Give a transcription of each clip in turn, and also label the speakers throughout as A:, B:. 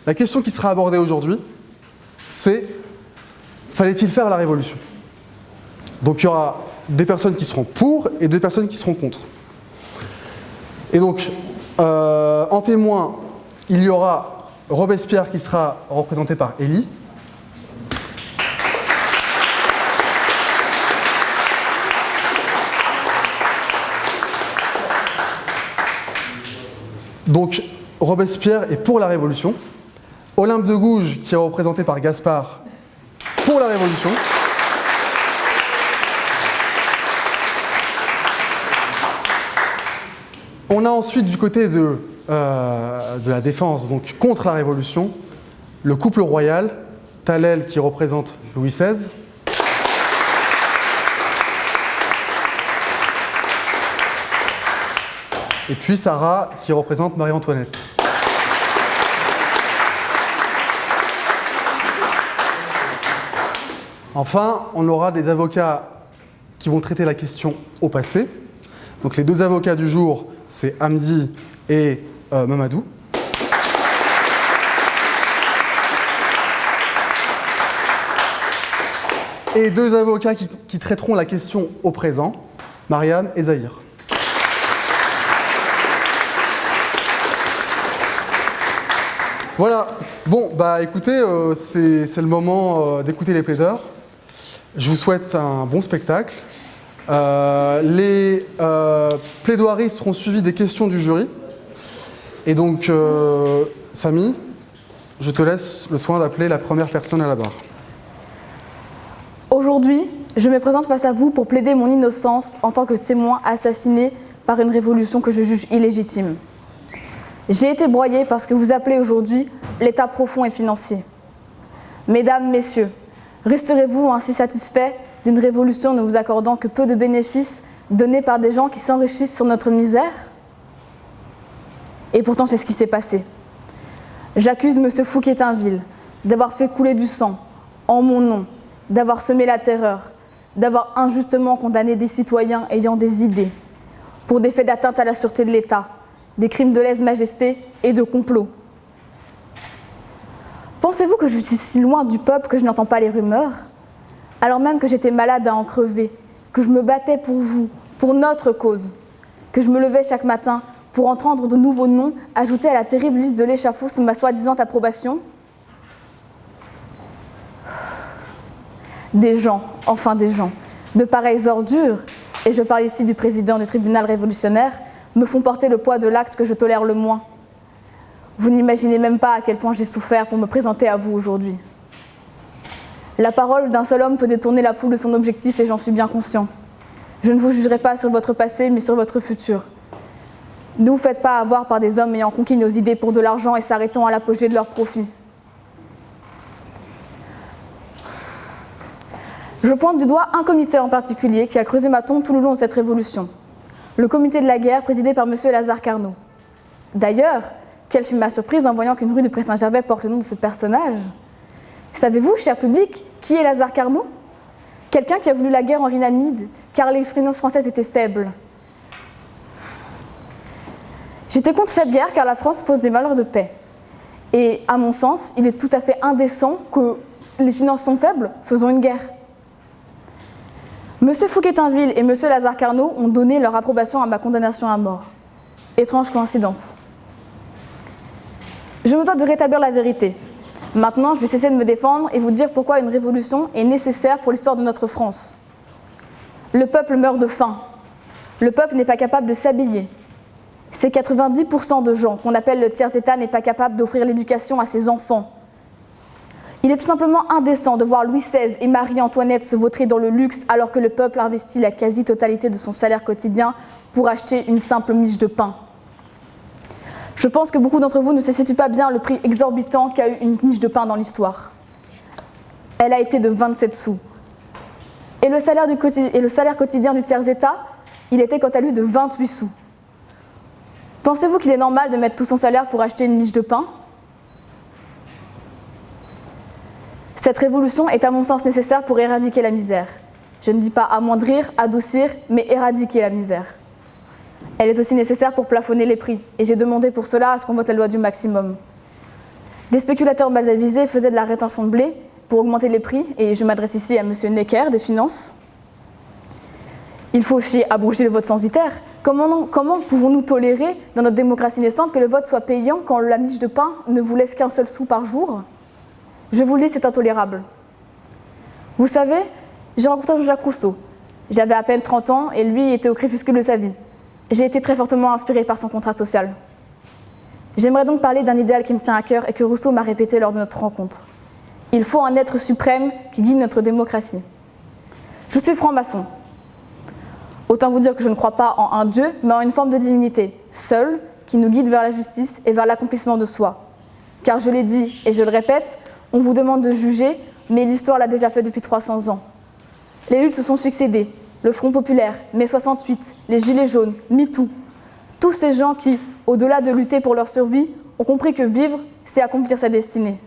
A: La question qui sera abordée aujourd'hui, c'est fallait-il faire la révolution? Donc il y aura des personnes qui seront pour et des personnes qui seront contre. Et donc, en témoin, il y aura Robespierre qui sera représenté par Élie. Donc, Robespierre est pour la Révolution. Olympe de Gouges, qui est représenté par Gaspard, pour la Révolution. On a ensuite du côté de la défense, donc contre la Révolution, le couple royal, Tallel qui représente Louis XVI, et puis Sarah qui représente Marie-Antoinette. Enfin, on aura des avocats qui vont traiter la question au passé. Donc les deux avocats du jour, c'est Hamdi et Mamadou. Et deux avocats qui traiteront la question au présent, Mariam et Zahir. Voilà. Bon, bah écoutez, c'est le moment d'écouter les plaideurs. Je vous souhaite un bon spectacle. Les plaidoiries seront suivies des questions du jury. Et donc, Samy, je te laisse le soin d'appeler la première personne à la barre.
B: Aujourd'hui, je me présente face à vous pour plaider mon innocence en tant que témoin assassiné par une révolution que je juge illégitime. J'ai été broyé par ce que vous appelez aujourd'hui l'état profond et financier. Mesdames, messieurs, resterez-vous ainsi satisfaits d'une révolution ne vous accordant que peu de bénéfices donnés par des gens qui s'enrichissent sur notre misère? Et pourtant, c'est ce qui s'est passé. J'accuse M. Fouquier-Tinville d'avoir fait couler du sang en mon nom, d'avoir semé la terreur, d'avoir injustement condamné des citoyens ayant des idées pour des faits d'atteinte à la sûreté de l'État, des crimes de lèse-majesté et de complot. Pensez-vous que je suis si loin du peuple que je n'entends pas les rumeurs? Alors même que j'étais malade à en crever, que je me battais pour vous, pour notre cause, que je me levais chaque matin pour entendre de nouveaux noms ajoutés à la terrible liste de l'échafaud sous ma soi-disant approbation? Des gens, enfin des gens, de pareilles ordures, et je parle ici du président du tribunal révolutionnaire, me font porter le poids de l'acte que je tolère le moins. Vous n'imaginez même pas à quel point j'ai souffert pour me présenter à vous aujourd'hui. La parole d'un seul homme peut détourner la foule de son objectif et j'en suis bien conscient. Je ne vous jugerai pas sur votre passé, mais sur votre futur. Ne vous faites pas avoir par des hommes ayant conquis nos idées pour de l'argent et s'arrêtant à l'apogée de leurs profits. Je pointe du doigt un comité en particulier qui a creusé ma tombe tout le long de cette révolution. Le comité de la guerre présidé par M. Lazare Carnot. D'ailleurs, quelle fut ma surprise en voyant qu'une rue de Pré-Saint-Gervais porte le nom de ce personnage. Savez-vous, cher public, qui est Lazare Carnot? Quelqu'un qui a voulu la guerre en rhinamide, car les finances françaises étaient faibles. J'étais contre cette guerre car la France pose des valeurs de paix. Et à mon sens, il est tout à fait indécent que les finances sont faibles, faisons une guerre. M. Fouquier-Tinville et M. Lazare Carnot ont donné leur approbation à ma condamnation à mort. Étrange coïncidence. Je me dois de rétablir la vérité. Maintenant, je vais cesser de me défendre et vous dire pourquoi une révolution est nécessaire pour l'histoire de notre France. Le peuple meurt de faim. Le peuple n'est pas capable de s'habiller. Ces 90% de gens qu'on appelle le tiers-état n'est pas capable d'offrir l'éducation à ses enfants. Il est tout simplement indécent de voir Louis XVI et Marie-Antoinette se vautrer dans le luxe alors que le peuple investit la quasi-totalité de son salaire quotidien pour acheter une simple miche de pain. Je pense que beaucoup d'entre vous ne se situent pas bien le prix exorbitant qu'a eu une miche de pain dans l'histoire. Elle a été de 27 sous. Et le salaire quotidien du tiers-état, il était quant à lui de 28 sous. Pensez-vous qu'il est normal de mettre tout son salaire pour acheter une miche de pain ? Cette révolution est à mon sens nécessaire pour éradiquer la misère. Je ne dis pas amoindrir, adoucir, mais éradiquer la misère. Elle est aussi nécessaire pour plafonner les prix, et j'ai demandé pour cela à ce qu'on vote la loi du maximum. Des spéculateurs mal avisés faisaient de la rétention de blé pour augmenter les prix, et je m'adresse ici à M. Necker des Finances. Il faut aussi abroger le vote censitaire. Comment pouvons-nous tolérer, dans notre démocratie naissante, que le vote soit payant quand la miche de pain ne vous laisse qu'un seul sou par jour? Je vous le dis, c'est intolérable. Vous savez, j'ai rencontré Jean-Jacques Rousseau. J'avais à peine 30 ans et lui était au crépuscule de sa vie. J'ai été très fortement inspirée par son contrat social. J'aimerais donc parler d'un idéal qui me tient à cœur et que Rousseau m'a répété lors de notre rencontre. Il faut un être suprême qui guide notre démocratie. Je suis franc-maçon. Autant vous dire que je ne crois pas en un Dieu, mais en une forme de divinité, seule, qui nous guide vers la justice et vers l'accomplissement de soi. Car je l'ai dit et je le répète, on vous demande de juger, mais l'histoire l'a déjà fait depuis 300 ans. Les luttes se sont succédées. Le Front populaire, mai 68, les Gilets jaunes, MeToo. Tous ces gens qui, au-delà de lutter pour leur survie, ont compris que vivre, c'est accomplir sa destinée.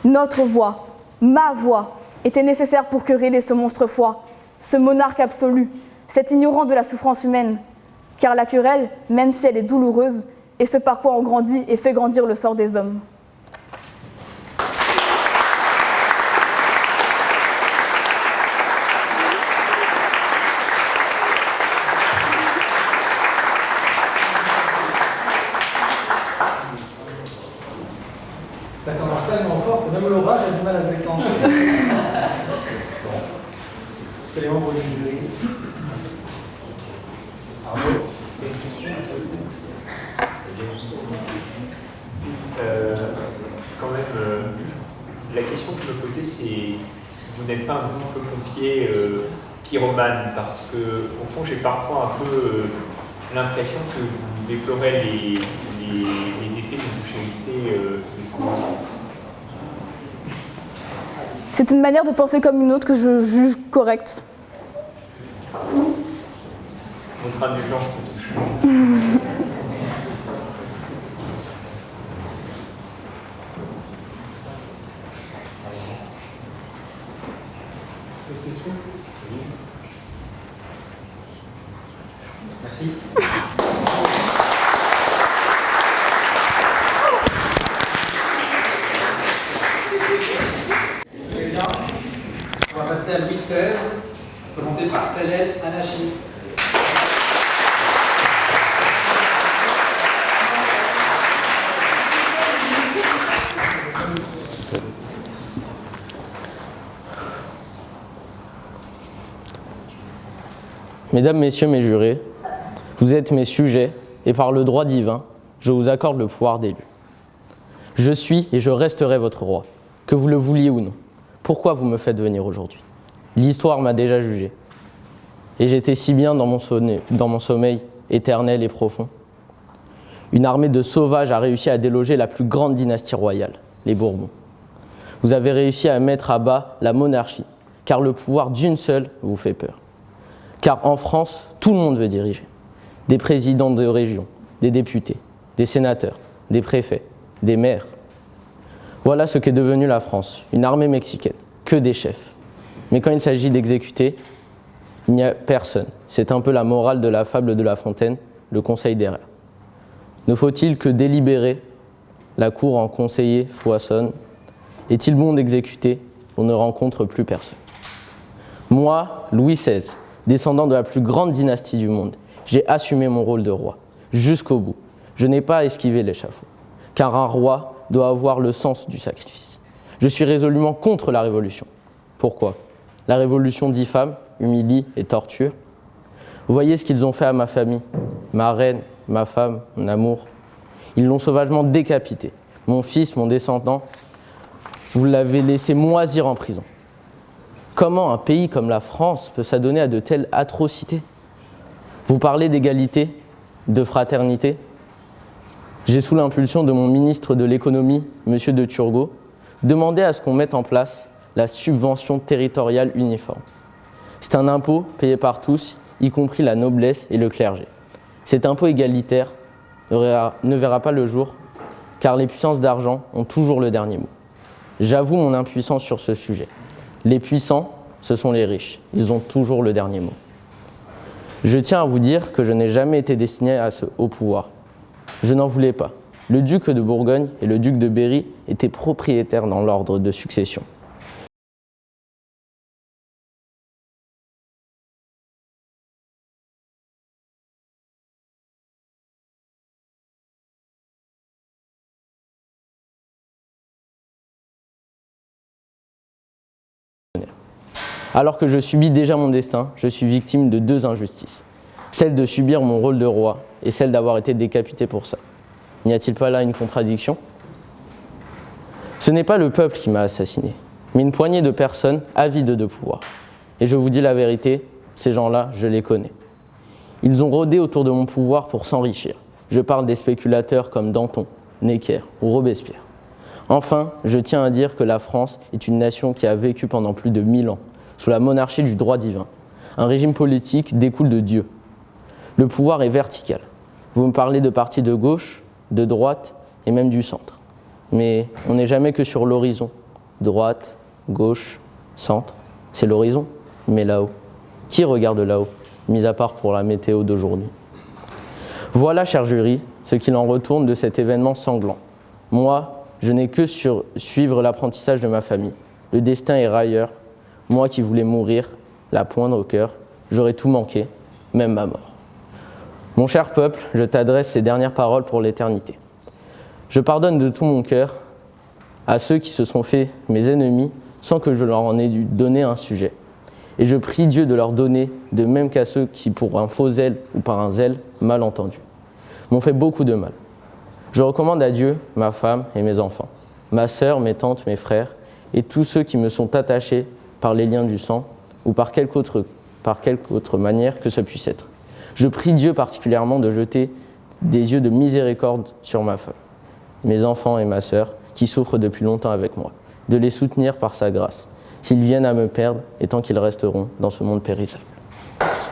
B: Notre voix, ma voix, était nécessaire pour quereller ce monstre froid, ce monarque absolu, cet ignorant de la souffrance humaine. Car la querelle, même si elle est douloureuse, est ce par quoi on grandit et fait grandir le sort des hommes.
C: Ça commence tellement fort que même l'orage a du mal à se déclencher. Est-ce que les membres du jury?
D: Quand même, la question que je me posais, c'est si vous n'êtes pas un petit peu pompier pyromane, parce que au fond, j'ai parfois un peu l'impression que vous déplorez les effets que vous chérissez des conventions.
B: C'est une manière de penser comme une autre que je juge correcte.
D: Votre indulgence me touche.
C: Merci. Très bien. On va passer à Louis XVI, présenté par Hélène Anachi.
E: Mesdames, Messieurs mes jurés, vous êtes mes sujets et par le droit divin, je vous accorde le pouvoir d'élu. Je suis et je resterai votre roi, que vous le vouliez ou non. Pourquoi vous me faites venir aujourd'hui? L'histoire m'a déjà jugé. Et j'étais si bien dans mon sommeil éternel et profond. Une armée de sauvages a réussi à déloger la plus grande dynastie royale, les Bourbons. Vous avez réussi à mettre à bas la monarchie, car le pouvoir d'une seule vous fait peur. Car en France, tout le monde veut diriger. Des présidents de région, des députés, des sénateurs, des préfets, des maires. Voilà ce qu'est devenue la France, une armée mexicaine, que des chefs. Mais quand il s'agit d'exécuter, il n'y a personne. C'est un peu la morale de la fable de La Fontaine, le conseil des rats. Ne faut-il que délibérer, la cour en conseiller foisonne. Est-il bon d'exécuter, on ne rencontre plus personne. Moi, Louis XVI, descendant de la plus grande dynastie du monde, j'ai assumé mon rôle de roi, jusqu'au bout. Je n'ai pas esquivé l'échafaud, car un roi doit avoir le sens du sacrifice. Je suis résolument contre la révolution. Pourquoi? La révolution diffame, humilie et torture. Vous voyez ce qu'ils ont fait à ma famille, ma reine, ma femme, mon amour. Ils l'ont sauvagement décapité. Mon fils, mon descendant, vous l'avez laissé moisir en prison. Comment un pays comme la France peut s'adonner à de telles atrocités? Vous parlez d'égalité, de fraternité. J'ai, sous l'impulsion de mon ministre de l'économie, M. de Turgot, demandé à ce qu'on mette en place la subvention territoriale uniforme. C'est un impôt payé par tous, y compris la noblesse et le clergé. Cet impôt égalitaire ne verra pas le jour, car les puissances d'argent ont toujours le dernier mot. J'avoue mon impuissance sur ce sujet. Les puissants, ce sont les riches. Ils ont toujours le dernier mot. Je tiens à vous dire que je n'ai jamais été destiné au pouvoir. Je n'en voulais pas. Le duc de Bourgogne et le duc de Berry étaient propriétaires dans l'ordre de succession. Alors que je subis déjà mon destin, je suis victime de deux injustices. Celle de subir mon rôle de roi et celle d'avoir été décapité pour ça. N'y a-t-il pas là une contradiction ? Ce n'est pas le peuple qui m'a assassiné, mais une poignée de personnes avides de pouvoir. Et je vous dis la vérité, ces gens-là, je les connais. Ils ont rôdé autour de mon pouvoir pour s'enrichir. Je parle des spéculateurs comme Danton, Necker ou Robespierre. Enfin, je tiens à dire que la France est une nation qui a vécu pendant plus de 1000 ans, sous la monarchie du droit divin. Un régime politique découle de Dieu. Le pouvoir est vertical. Vous me parlez de partis de gauche, de droite et même du centre. Mais on n'est jamais que sur l'horizon. Droite, gauche, centre, c'est l'horizon, mais là-haut. Qui regarde là-haut, mis à part pour la météo d'aujourd'hui ? Voilà, cher jury, ce qu'il en retourne de cet événement sanglant. Moi, je n'ai que suivre l'apprentissage de ma famille. Le destin est railleur. Moi qui voulais mourir, la pointe au cœur, j'aurais tout manqué, même ma mort. Mon cher peuple, je t'adresse ces dernières paroles pour l'éternité. Je pardonne de tout mon cœur à ceux qui se sont fait mes ennemis sans que je leur en ai dû donner un sujet. Et je prie Dieu de leur donner, de même qu'à ceux qui, pour un faux zèle ou par un zèle mal entendu, m'ont fait beaucoup de mal. Je recommande à Dieu ma femme et mes enfants, ma sœur, mes tantes, mes frères, et tous ceux qui me sont attachés par les liens du sang ou par quelque autre manière que ce puisse être. Je prie Dieu particulièrement de jeter des yeux de miséricorde sur ma femme, mes enfants et ma sœur qui souffrent depuis longtemps avec moi, de les soutenir par sa grâce, s'ils viennent à me perdre et tant qu'ils resteront dans ce monde périssable. Merci.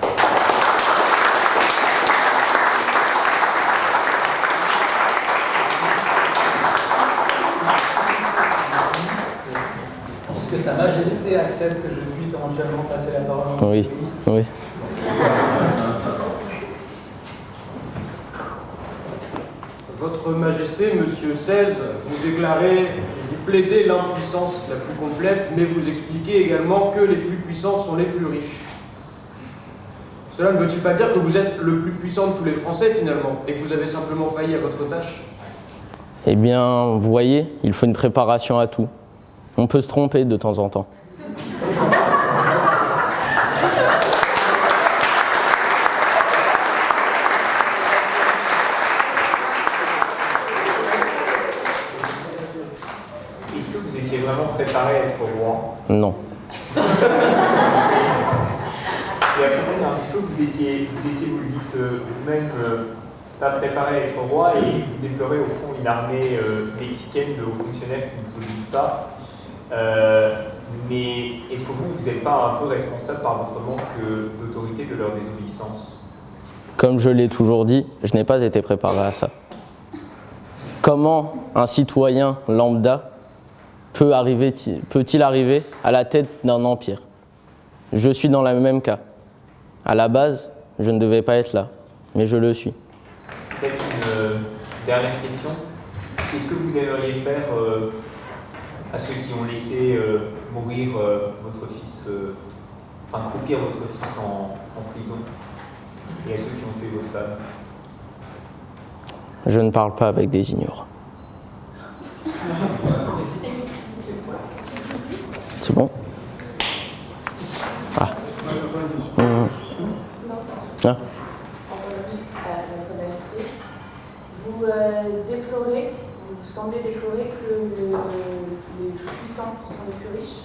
C: Est-ce que Sa Majesté accepte que je puisse éventuellement passer la parole ?
E: Oui, oui.
F: Votre Majesté, Monsieur XVI, vous déclarez, vous plaidez l'impuissance la plus complète, mais vous expliquez également que les plus puissants sont les plus riches. Cela ne veut-il pas dire que vous êtes le plus puissant de tous les Français finalement, et que vous avez simplement failli à votre tâche ?
E: Eh bien, vous voyez, il faut une préparation à tout. On peut se tromper de temps en temps.
D: Est-ce que vous étiez vraiment préparé à être roi ?
E: Non.
D: Et après, un petit peu, vous étiez, vous le dites vous-même, pas préparé à être roi, et vous déplorez au fond une armée mexicaine de hauts fonctionnaires qui ne vous obéissent pas. Mais est-ce que vous n'êtes pas un peu responsable par votre manque d'autorité de leur désobéissance ?
E: Comme je l'ai toujours dit, je n'ai pas été préparé à ça. Comment un citoyen lambda peut-il arriver à la tête d'un empire ? Je suis dans le même cas. À la base, je ne devais pas être là, mais je le suis.
D: Peut-être une dernière question. Qu'est-ce que vous aimeriez faire à ceux qui ont laissé mourir votre fils, croupir votre fils en prison, et à ceux qui ont fait vos femmes ?
E: Je ne parle pas avec des ignorants. C'est bon ? Ah. Ah.
G: Votre Majesté, vous déplorez, vous semblez déplorer que les puissants sont les plus riches.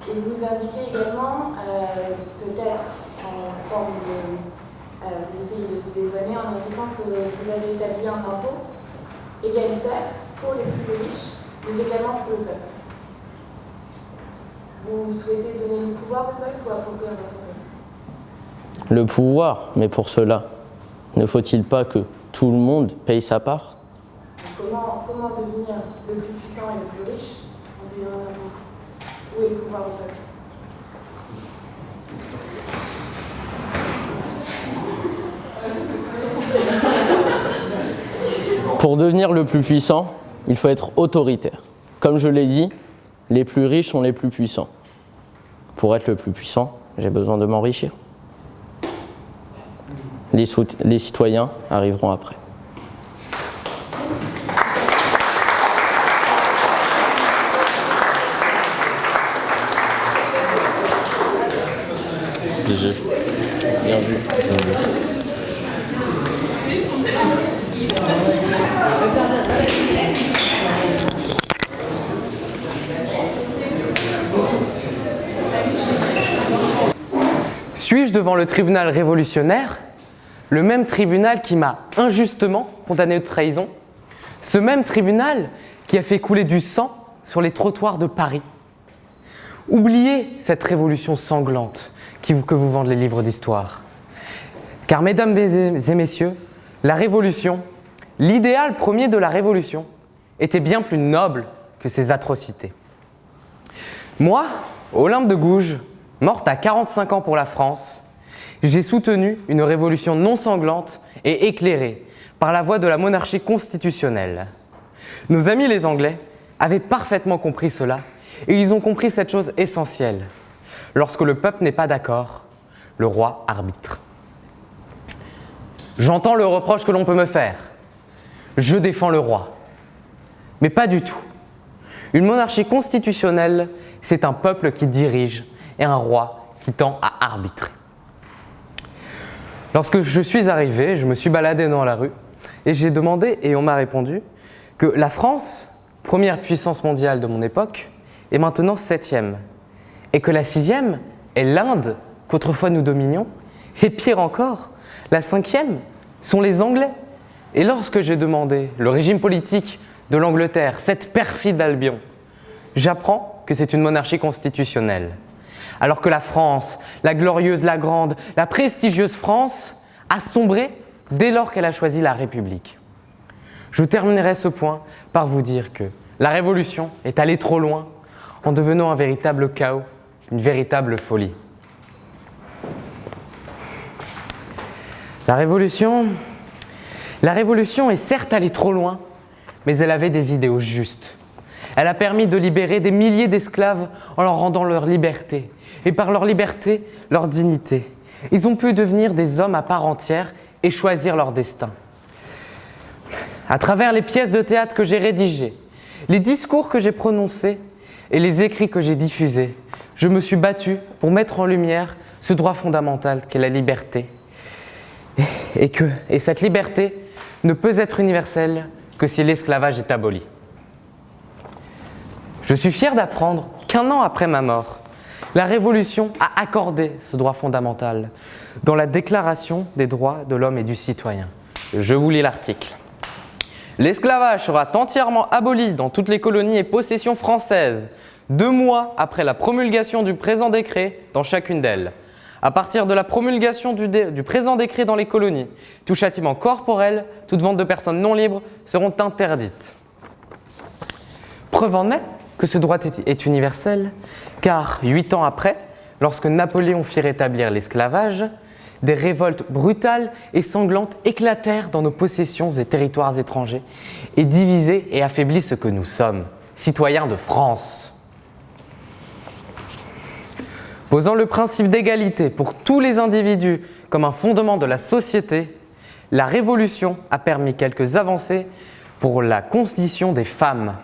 G: Et vous indiquez également, peut-être en forme de... vous essayez de vous dédouaner en indiquant que vous avez établi un impôt égalitaire pour les plus riches, mais également pour le peuple. Vous souhaitez donner le pouvoir au peuple ou appauvrir votre peuple ?
E: Le pouvoir, mais pour cela, ne faut-il pas que tout le monde paye sa part ?
G: Comment devenir le plus puissant et le plus riche en payant un impôt ? Où est le pouvoir du peuple ?
E: Pour devenir le plus puissant, il faut être autoritaire. Comme je l'ai dit, les plus riches sont les plus puissants. Pour être le plus puissant, j'ai besoin de m'enrichir. Les citoyens arriveront après. Bien vu.
H: Suis-je devant le tribunal révolutionnaire, le même tribunal qui m'a injustement condamné de trahison, ce même tribunal qui a fait couler du sang sur les trottoirs de Paris? Oubliez cette révolution sanglante que vous vendent les livres d'histoire. Car mesdames et messieurs, la révolution, l'idéal premier de la révolution, était bien plus noble que ces atrocités. Moi, Olympe de Gouges, morte à 45 ans pour la France, j'ai soutenu une révolution non sanglante et éclairée par la voie de la monarchie constitutionnelle. Nos amis les Anglais avaient parfaitement compris cela et ils ont compris cette chose essentielle. Lorsque le peuple n'est pas d'accord, le roi arbitre. J'entends le reproche que l'on peut me faire. Je défends le roi. Mais pas du tout. Une monarchie constitutionnelle, c'est un peuple qui dirige et un roi qui tend à arbitrer. Lorsque je suis arrivé, je me suis baladé dans la rue et j'ai demandé, et on m'a répondu, que la France, première puissance mondiale de mon époque, est maintenant 7e. Et que la 6e est l'Inde, qu'autrefois nous dominions. Et pire encore, la 5e sont les Anglais. Et lorsque j'ai demandé le régime politique de l'Angleterre, cette perfide Albion, j'apprends que c'est une monarchie constitutionnelle. Alors que la France, la glorieuse, la grande, la prestigieuse France, a sombré dès lors qu'elle a choisi la République. Je terminerai ce point par vous dire que la Révolution est allée trop loin en devenant un véritable chaos, une véritable folie. La Révolution est certes allée trop loin, mais elle avait des idéaux justes. Elle a permis de libérer des milliers d'esclaves en leur rendant leur liberté, et par leur liberté, leur dignité. Ils ont pu devenir des hommes à part entière et choisir leur destin. À travers les pièces de théâtre que j'ai rédigées, les discours que j'ai prononcés et les écrits que j'ai diffusés, je me suis battu pour mettre en lumière ce droit fondamental qu'est la liberté. Et cette liberté ne peut être universelle que si l'esclavage est aboli. Je suis fier d'apprendre qu'1 an après ma mort, la Révolution a accordé ce droit fondamental dans la Déclaration des droits de l'homme et du citoyen. Je vous lis l'article. L'esclavage sera entièrement aboli dans toutes les colonies et possessions françaises, 2 mois après la promulgation du présent décret dans chacune d'elles. À partir de la promulgation du présent décret dans les colonies, tout châtiment corporel, toute vente de personnes non libres seront interdites. Preuve en est que ce droit est universel, car 8 ans après, lorsque Napoléon fit rétablir l'esclavage, des révoltes brutales et sanglantes éclatèrent dans nos possessions et territoires étrangers et divisaient et affaiblissent ce que nous sommes, citoyens de France. Posant le principe d'égalité pour tous les individus comme un fondement de la société, la Révolution a permis quelques avancées pour la condition des femmes.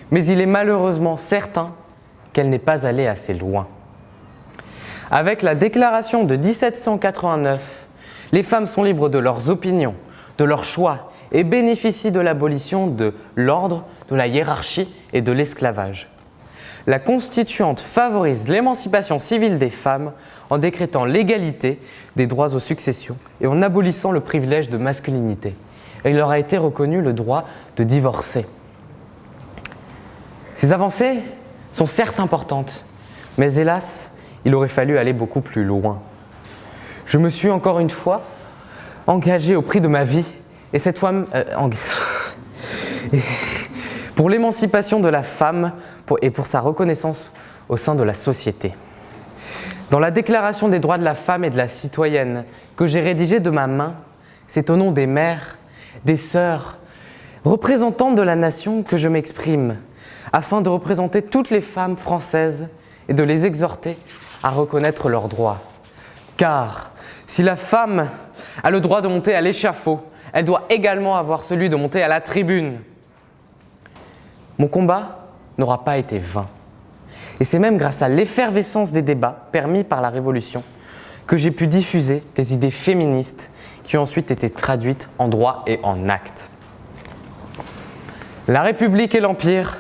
H: Mais il est malheureusement certain qu'elle n'est pas allée assez loin. Avec la déclaration de 1789, les femmes sont libres de leurs opinions, de leurs choix et bénéficient de l'abolition de l'ordre, de la hiérarchie et de l'esclavage. La Constituante favorise l'émancipation civile des femmes en décrétant l'égalité des droits aux successions et en abolissant le privilège de masculinité. Et il leur a été reconnu le droit de divorcer. Ces avancées sont certes importantes, mais hélas, il aurait fallu aller beaucoup plus loin. Je me suis encore une fois engagé au prix de ma vie, et cette fois pour l'émancipation de la femme et pour sa reconnaissance au sein de la société. Dans la Déclaration des droits de la femme et de la citoyenne que j'ai rédigée de ma main, c'est au nom des mères, des sœurs, représentante de la nation, que je m'exprime, afin de représenter toutes les femmes françaises et de les exhorter à reconnaître leurs droits. Car si la femme a le droit de monter à l'échafaud, elle doit également avoir celui de monter à la tribune. Mon combat n'aura pas été vain. Et c'est même grâce à l'effervescence des débats permis par la Révolution que j'ai pu diffuser des idées féministes qui ont ensuite été traduites en droit et en actes. La République et l'Empire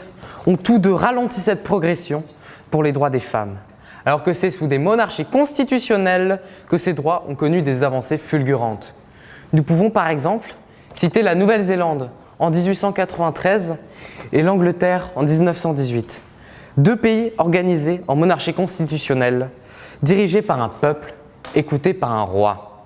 H: ont tous deux ralenti cette progression pour les droits des femmes, alors que c'est sous des monarchies constitutionnelles que ces droits ont connu des avancées fulgurantes. Nous pouvons par exemple citer la Nouvelle-Zélande en 1893 et l'Angleterre en 1918. Deux pays organisés en monarchie constitutionnelle, dirigés par un peuple, écoutés par un roi.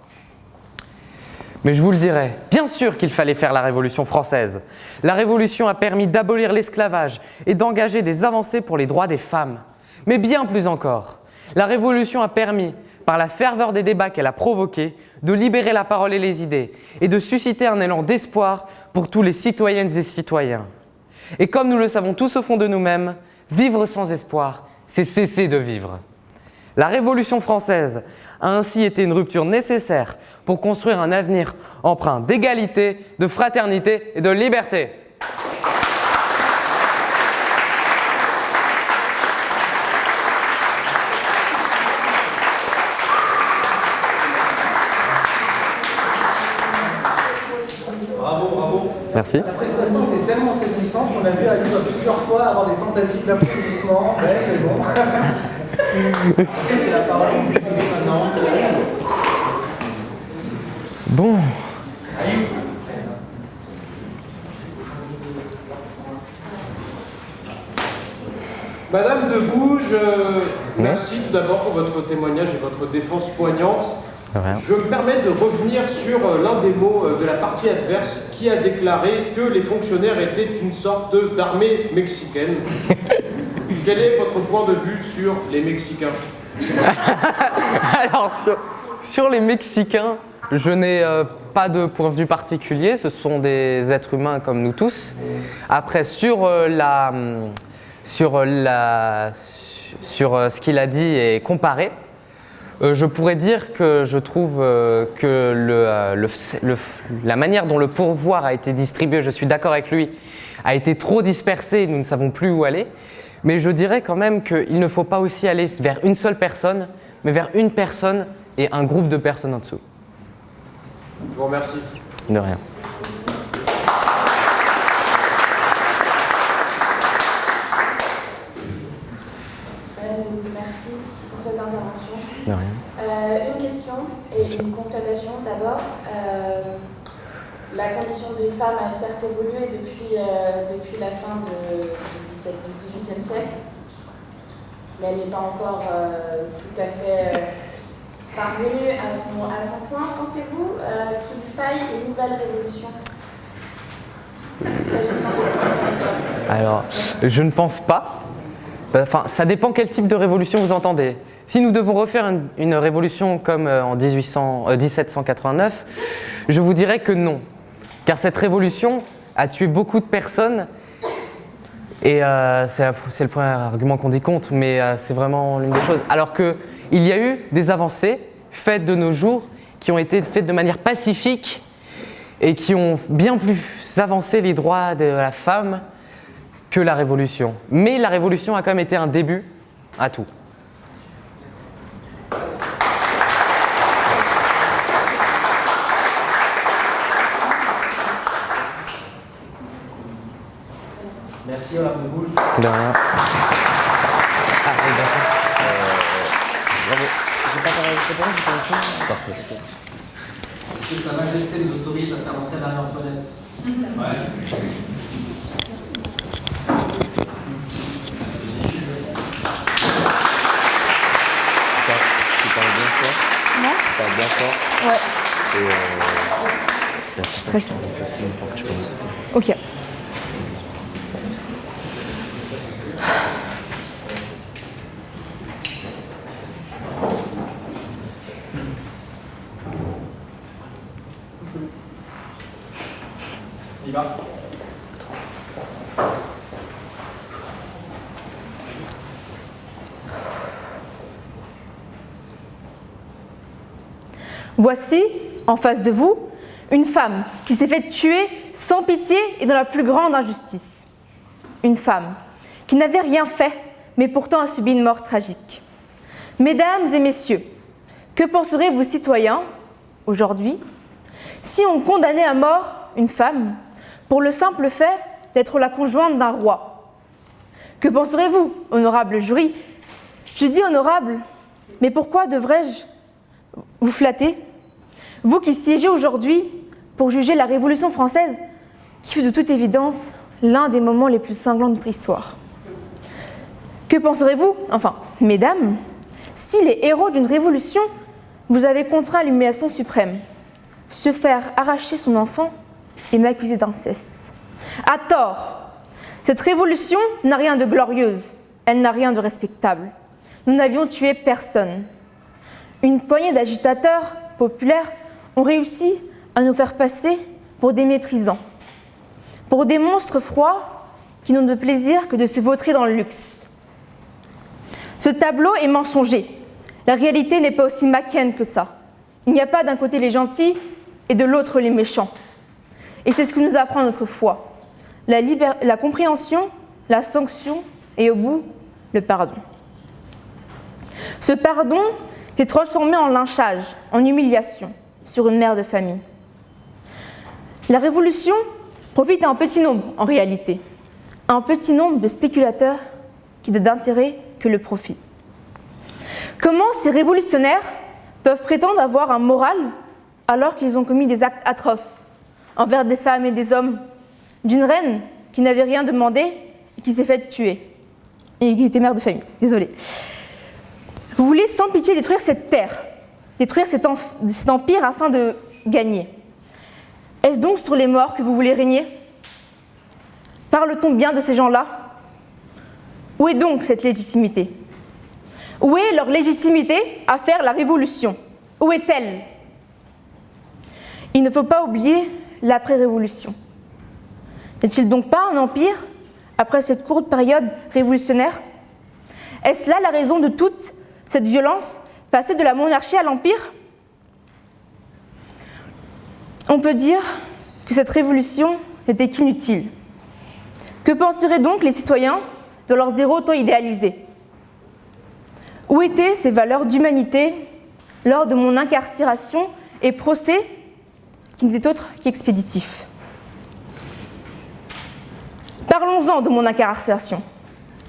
H: Mais je vous le dirai, bien sûr qu'il fallait faire la Révolution française. La Révolution a permis d'abolir l'esclavage et d'engager des avancées pour les droits des femmes. Mais bien plus encore, la Révolution a permis, par la ferveur des débats qu'elle a provoqués, de libérer la parole et les idées et de susciter un élan d'espoir pour tous les citoyennes et citoyens. Et comme nous le savons tous au fond de nous-mêmes, vivre sans espoir, c'est cesser de vivre. La Révolution française a ainsi été une rupture nécessaire pour construire un avenir empreint d'égalité, de fraternité et de liberté.
C: Bravo, bravo.
H: Merci.
C: La prestation était tellement saisissante qu'on a vu Ayoub plusieurs fois avoir des tentatives d'applaudissement. Ouais, mais bon. Après, c'est la parole au public maintenant.
H: Bon.
F: Madame de Gouges, merci tout d'abord pour votre témoignage et votre défense poignante. Je me permets de revenir sur l'un des mots de la partie adverse qui a déclaré que les fonctionnaires étaient une sorte d'armée mexicaine. Quel est votre point de vue sur les Mexicains?
H: Alors, sur les Mexicains, je n'ai pas de point de vue particulier, ce sont des êtres humains comme nous tous. Après, sur ce qu'il a dit et comparé, je pourrais dire que je trouve que la manière dont le pourvoir a été distribué, je suis d'accord avec lui, a été trop dispersé et nous ne savons plus où aller. Mais je dirais quand même qu'il ne faut pas aussi aller vers une seule personne, mais vers une personne et un groupe de personnes en dessous.
F: Je vous remercie.
H: De rien.
G: Merci pour cette intervention.
H: De rien.
G: Une question et une constatation d'abord. La condition des femmes a certes évolué depuis la fin du XVIIIe siècle, mais elle n'est pas encore tout à fait parvenue à son point. Pensez-vous qu'il faille une nouvelle révolution s'agissant des femmes?
H: Alors, je ne pense pas. Enfin, ça dépend quel type de révolution vous entendez. Si nous devons refaire une révolution comme en 1789, je vous dirais que non. Car cette révolution a tué beaucoup de personnes et c'est le premier argument qu'on dit contre, mais c'est vraiment l'une des choses. Alors qu'il y a eu des avancées faites de nos jours qui ont été faites de manière pacifique et qui ont bien plus avancé les droits de la femme que la révolution. Mais la révolution a quand même été un début à tout.
C: Merci, Madame de Gouges.
H: De rien. Bravo. C'est pas grave, parfait.
C: Est-ce que Sa Majesté nous autorise à faire entrer Marie-Antoinette? Ouais.
E: Tu parles bien fort.
B: Non?
E: Tu parles bien fort.
B: Ouais.
E: Et
B: Je stresse.
E: parce que sinon, pour que je commence.
B: Ok.
C: Il va.
I: Voici, en face de vous, une femme qui s'est fait tuer sans pitié et dans la plus grande injustice. Une femme qui n'avait rien fait, mais pourtant a subi une mort tragique. Mesdames et messieurs, que penseriez-vous, citoyens, aujourd'hui, si on condamnait à mort une femme pour le simple fait d'être la conjointe d'un roi? Que penserez-vous, honorable jury? Je dis honorable, mais pourquoi devrais-je vous flatter? Vous qui siégez aujourd'hui pour juger la Révolution française, qui fut de toute évidence l'un des moments les plus cinglants de notre histoire. Que penserez-vous, enfin, mesdames, si les héros d'une révolution vous avaient contraint à l'humiliation suprême, se faire arracher son enfant et m'accuser d'inceste? À tort! Cette révolution n'a rien de glorieuse, elle n'a rien de respectable. Nous n'avions tué personne. Une poignée d'agitateurs populaires ont réussi à nous faire passer pour des méprisants, pour des monstres froids qui n'ont de plaisir que de se vautrer dans le luxe. Ce tableau est mensonger. La réalité n'est pas aussi machienne que ça. Il n'y a pas d'un côté les gentils et de l'autre les méchants. Et c'est ce que nous apprend notre foi. La compréhension, la sanction et au bout, le pardon. Ce pardon s'est transformé en lynchage, en humiliation sur une mère de famille. La révolution profite à un petit nombre, en réalité. Un petit nombre de spéculateurs qui n'ont d'intérêt que le profit. Comment ces révolutionnaires peuvent prétendre avoir un moral alors qu'ils ont commis des actes atroces envers des femmes et des hommes, d'une reine qui n'avait rien demandé et qui s'est faite tuer, et qui était mère de famille, désolée. Vous voulez sans pitié détruire cette terre, détruire cet empire afin de gagner. Est-ce donc sur les morts que vous voulez régner? Parle-t-on bien de ces gens-là? Où est donc cette légitimité? Où est leur légitimité à faire la révolution? Où est-elle? Il ne faut pas oublier l'après-révolution. N'est-il donc pas un empire après cette courte période révolutionnaire? Est-ce là la raison de toute cette violence, passer de la monarchie à l'empire? On peut dire que cette révolution n'était qu'inutile. Que penseraient donc les citoyens de leurs héros tant idéalisés? Où étaient ces valeurs d'humanité lors de mon incarcération et procès qui n'étaient autres qu'expéditifs? Parlons-en de mon incarcération.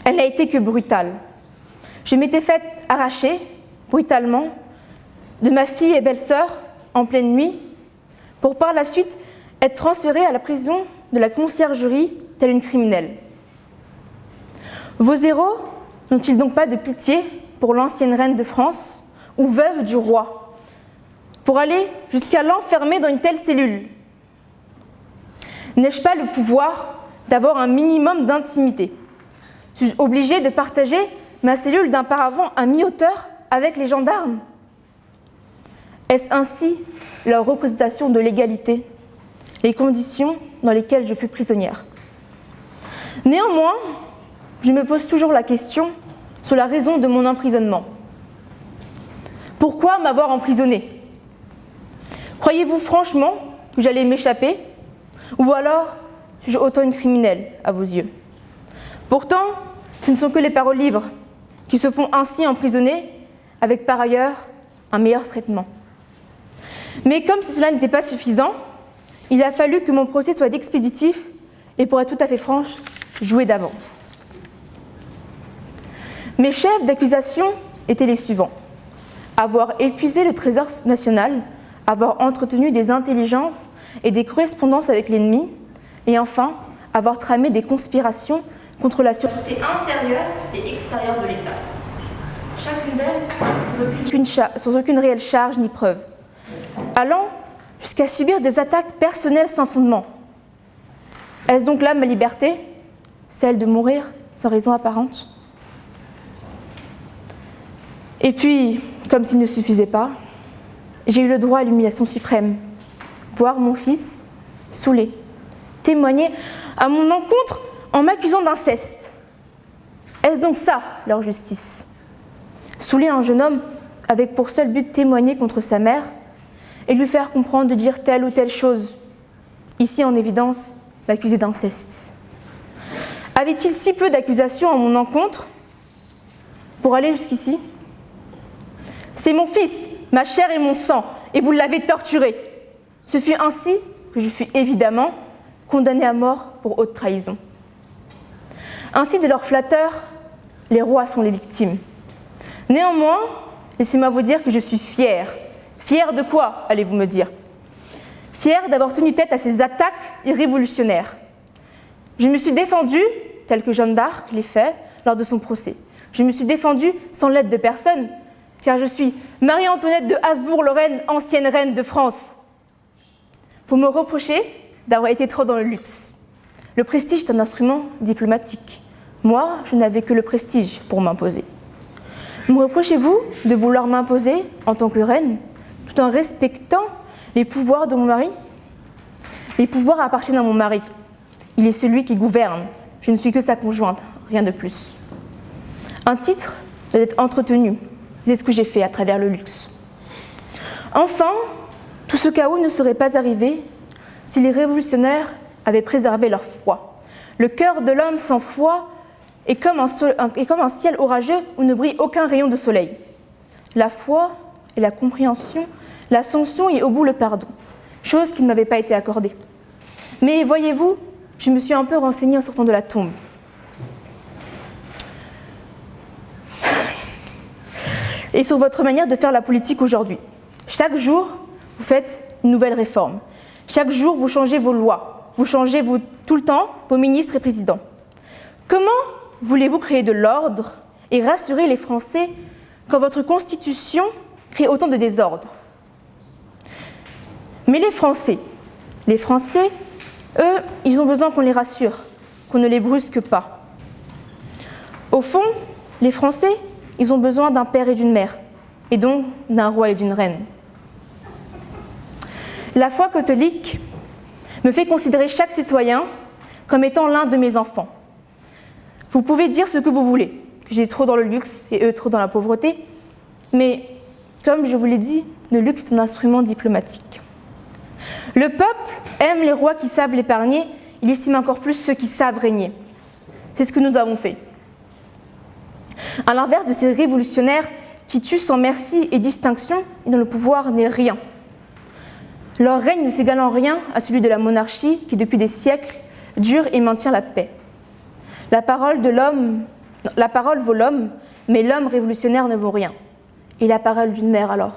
I: Elle n'a été que brutale. Je m'étais faite arracher, brutalement, de ma fille et belle-sœur en pleine nuit, pour par la suite être transférée à la prison de la conciergerie telle une criminelle. Vos héros n'ont-ils donc pas de pitié pour l'ancienne reine de France ou veuve du roi, pour aller jusqu'à l'enfermer dans une telle cellule? N'ai-je pas le pouvoir d'avoir un minimum d'intimité? Suis-je obligée de partager ma cellule d'un paravent à mi-hauteur avec les gendarmes? Est-ce ainsi leur représentation de l'égalité, les conditions dans lesquelles je fus prisonnière? Néanmoins, je me pose toujours la question sur la raison de mon emprisonnement. Pourquoi m'avoir emprisonnée? Croyez-vous franchement que j'allais m'échapper? Ou alors suis-je autant une criminelle à vos yeux? Pourtant, ce ne sont que les paroles libres qui se font ainsi emprisonner, avec par ailleurs un meilleur traitement. Mais comme si cela n'était pas suffisant, il a fallu que mon procès soit expéditif et, pour être tout à fait franche, joué d'avance. Mes chefs d'accusation étaient les suivants: avoir épuisé le trésor national, avoir entretenu des intelligences et des correspondances avec l'ennemi, et enfin, avoir tramé des conspirations contre la sûreté intérieure et extérieure de l'État. Chacune d'elles sans aucune réelle charge ni preuve, allant jusqu'à subir des attaques personnelles sans fondement. Est-ce donc là ma liberté, celle de mourir sans raison apparente? Et puis, comme s'il ne suffisait pas, j'ai eu le droit à l'humiliation suprême, voir mon fils saoulé, témoigner à mon encontre en m'accusant d'inceste. Est-ce donc ça, leur justice? Saouler un jeune homme avec pour seul but de témoigner contre sa mère et lui faire comprendre de dire telle ou telle chose. Ici, en évidence, m'accuser d'inceste. Avait-il si peu d'accusations à mon encontre pour aller jusqu'ici? C'est mon fils, ma chair et mon sang, et vous l'avez torturé. Ce fut ainsi que je fus évidemment condamné à mort pour haute trahison. Ainsi, de leurs flatteurs, les rois sont les victimes. Néanmoins, laissez-moi vous dire que je suis fière. Fière de quoi, allez-vous me dire? Fière d'avoir tenu tête à ces attaques irrévolutionnaires. Je me suis défendue, tel que Jeanne d'Arc l'ait fait lors de son procès. Je me suis défendue sans l'aide de personne, car je suis Marie-Antoinette de Habsbourg-Lorraine, ancienne reine de France. Vous me reprochez d'avoir été trop dans le luxe. Le prestige est un instrument diplomatique. Moi, je n'avais que le prestige pour m'imposer. Me reprochez-vous de vouloir m'imposer en tant que reine, tout en respectant les pouvoirs de mon mari? Les pouvoirs appartiennent à mon mari. Il est celui qui gouverne. Je ne suis que sa conjointe, rien de plus. Un titre doit être entretenu. C'est ce que j'ai fait à travers le luxe. Enfin, tout ce chaos ne serait pas arrivé si les révolutionnaires avaient préservé leur foi. Le cœur de l'homme sans foi est comme un ciel orageux où ne brille aucun rayon de soleil. La foi et la compréhension, la sanction et au bout le pardon, chose qui ne m'avait pas été accordée. Mais voyez-vous, je me suis un peu renseignée en sortant de la tombe. Et sur votre manière de faire la politique aujourd'hui. Chaque jour, vous faites une nouvelle réforme. Chaque jour, vous changez vos lois. Vous changez tout le temps vos ministres et présidents. Comment voulez-vous créer de l'ordre et rassurer les Français quand votre Constitution crée autant de désordre? Mais les Français, eux, ils ont besoin qu'on les rassure, qu'on ne les brusque pas. Au fond, les Français, ils ont besoin d'un père et d'une mère, et donc d'un roi et d'une reine. La foi catholique me fait considérer chaque citoyen comme étant l'un de mes enfants. Vous pouvez dire ce que vous voulez, que j'ai trop dans le luxe et eux trop dans la pauvreté, mais comme je vous l'ai dit, le luxe est un instrument diplomatique. Le peuple aime les rois qui savent l'épargner, il estime encore plus ceux qui savent régner. C'est ce que nous avons fait. À l'inverse de ces révolutionnaires qui tuent sans merci et distinction et dont le pouvoir n'est rien. Leur règne ne s'égale en rien à celui de la monarchie qui, depuis des siècles, dure et maintient la paix. La parole vaut l'homme, mais l'homme révolutionnaire ne vaut rien. Et la parole d'une mère alors?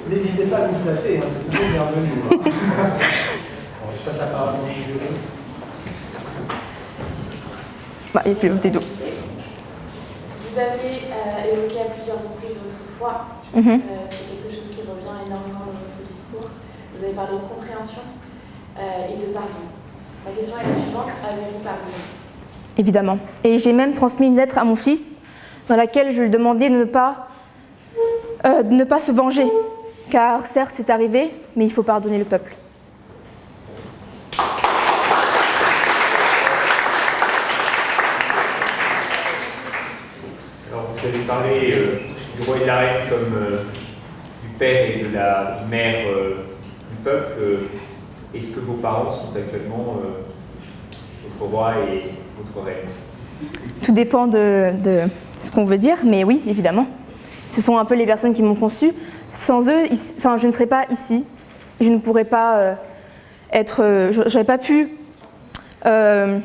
C: N'hésitez pas à nous flatter, hein, c'est toujours bienvenu. Je passe la parole à mon jury.
I: Il fait le dos.
G: Vous avez évoqué à plusieurs reprises votre foi. C'est quelque chose qui revient énormément dans votre discours. Vous avez parlé de compréhension et de pardon. La question est la suivante, avez-vous pardonné?
I: Évidemment. Et j'ai même transmis une lettre à mon fils dans laquelle je lui demandais de ne pas se venger. Car certes, c'est arrivé, mais il faut pardonner le peuple.
D: Alors, vous avez parlé du roi et de la reine comme du père et de la mère du peuple. Est-ce que vos parents sont actuellement votre roi et votre reine?
I: Tout dépend de ce qu'on veut dire, mais oui, évidemment. Ce sont un peu les personnes qui m'ont conçu. Sans eux, je ne serais pas ici. Je ne pourrais pas j'aurais pas pu. J'aurais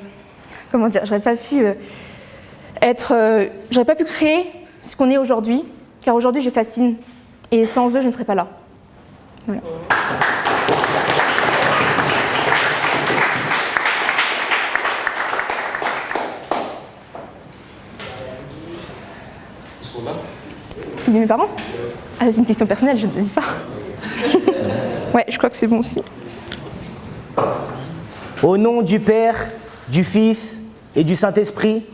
I: pas pu créer ce qu'on est aujourd'hui, car aujourd'hui je fascine. Et sans eux, je ne serais pas là. Voilà.
D: Ils sont là.
I: Qui dit mes parents? Ah, c'est une question personnelle, je ne le dis pas. Ouais, je crois que c'est bon aussi.
J: Au nom du Père du Fils et du Saint-Esprit.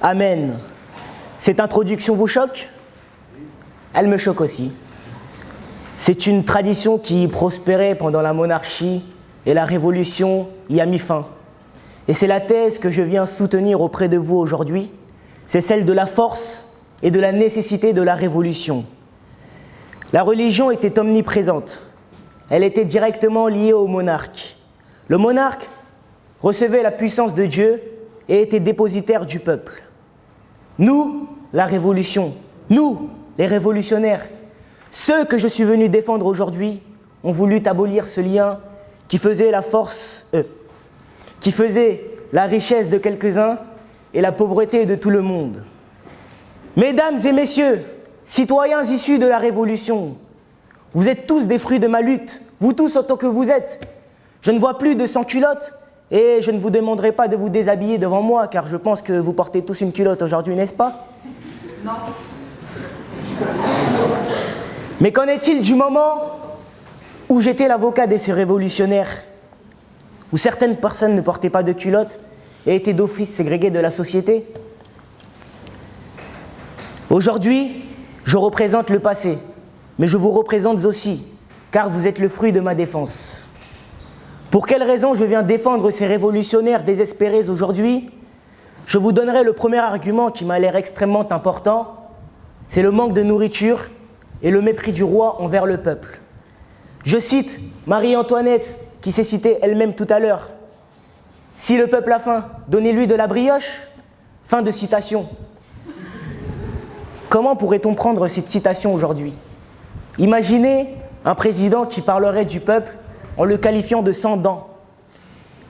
J: Amen. Cette introduction vous choque ? Elle me choque aussi. C'est une tradition qui prospérait pendant la monarchie et la Révolution y a mis fin. Et c'est la thèse que je viens soutenir auprès de vous aujourd'hui. C'est celle de la force et de la nécessité de la Révolution. La religion était omniprésente. Elle était directement liée au monarque. Le monarque recevait la puissance de Dieu et était dépositaire du peuple. Nous, la Révolution, nous, les révolutionnaires, ceux que je suis venu défendre aujourd'hui, ont voulu abolir ce lien qui faisait la force, qui faisait la richesse de quelques-uns et la pauvreté de tout le monde. Mesdames et messieurs, citoyens issus de la Révolution, vous êtes tous des fruits de ma lutte, vous tous autant que vous êtes. Je ne vois plus de sans-culottes et je ne vous demanderai pas de vous déshabiller devant moi, car je pense que vous portez tous une culotte aujourd'hui, n'est-ce pas ?
G: Non.
J: Mais qu'en est-il du moment où j'étais l'avocat de ces révolutionnaires, où certaines personnes ne portaient pas de culotte et étaient d'office ségrégées de la société ? Aujourd'hui, je représente le passé, mais je vous représente aussi, car vous êtes le fruit de ma défense. Pour quelle raison je viens défendre ces révolutionnaires désespérés aujourd'hui ? Je vous donnerai le premier argument qui m'a l'air extrêmement important, c'est le manque de nourriture et le mépris du roi envers le peuple. Je cite Marie-Antoinette, qui s'est citée elle-même tout à l'heure. « Si le peuple a faim, donnez-lui de la brioche ». Fin de citation. Comment pourrait-on prendre cette citation aujourd'hui ? Imaginez un président qui parlerait du peuple en le qualifiant de sans dents.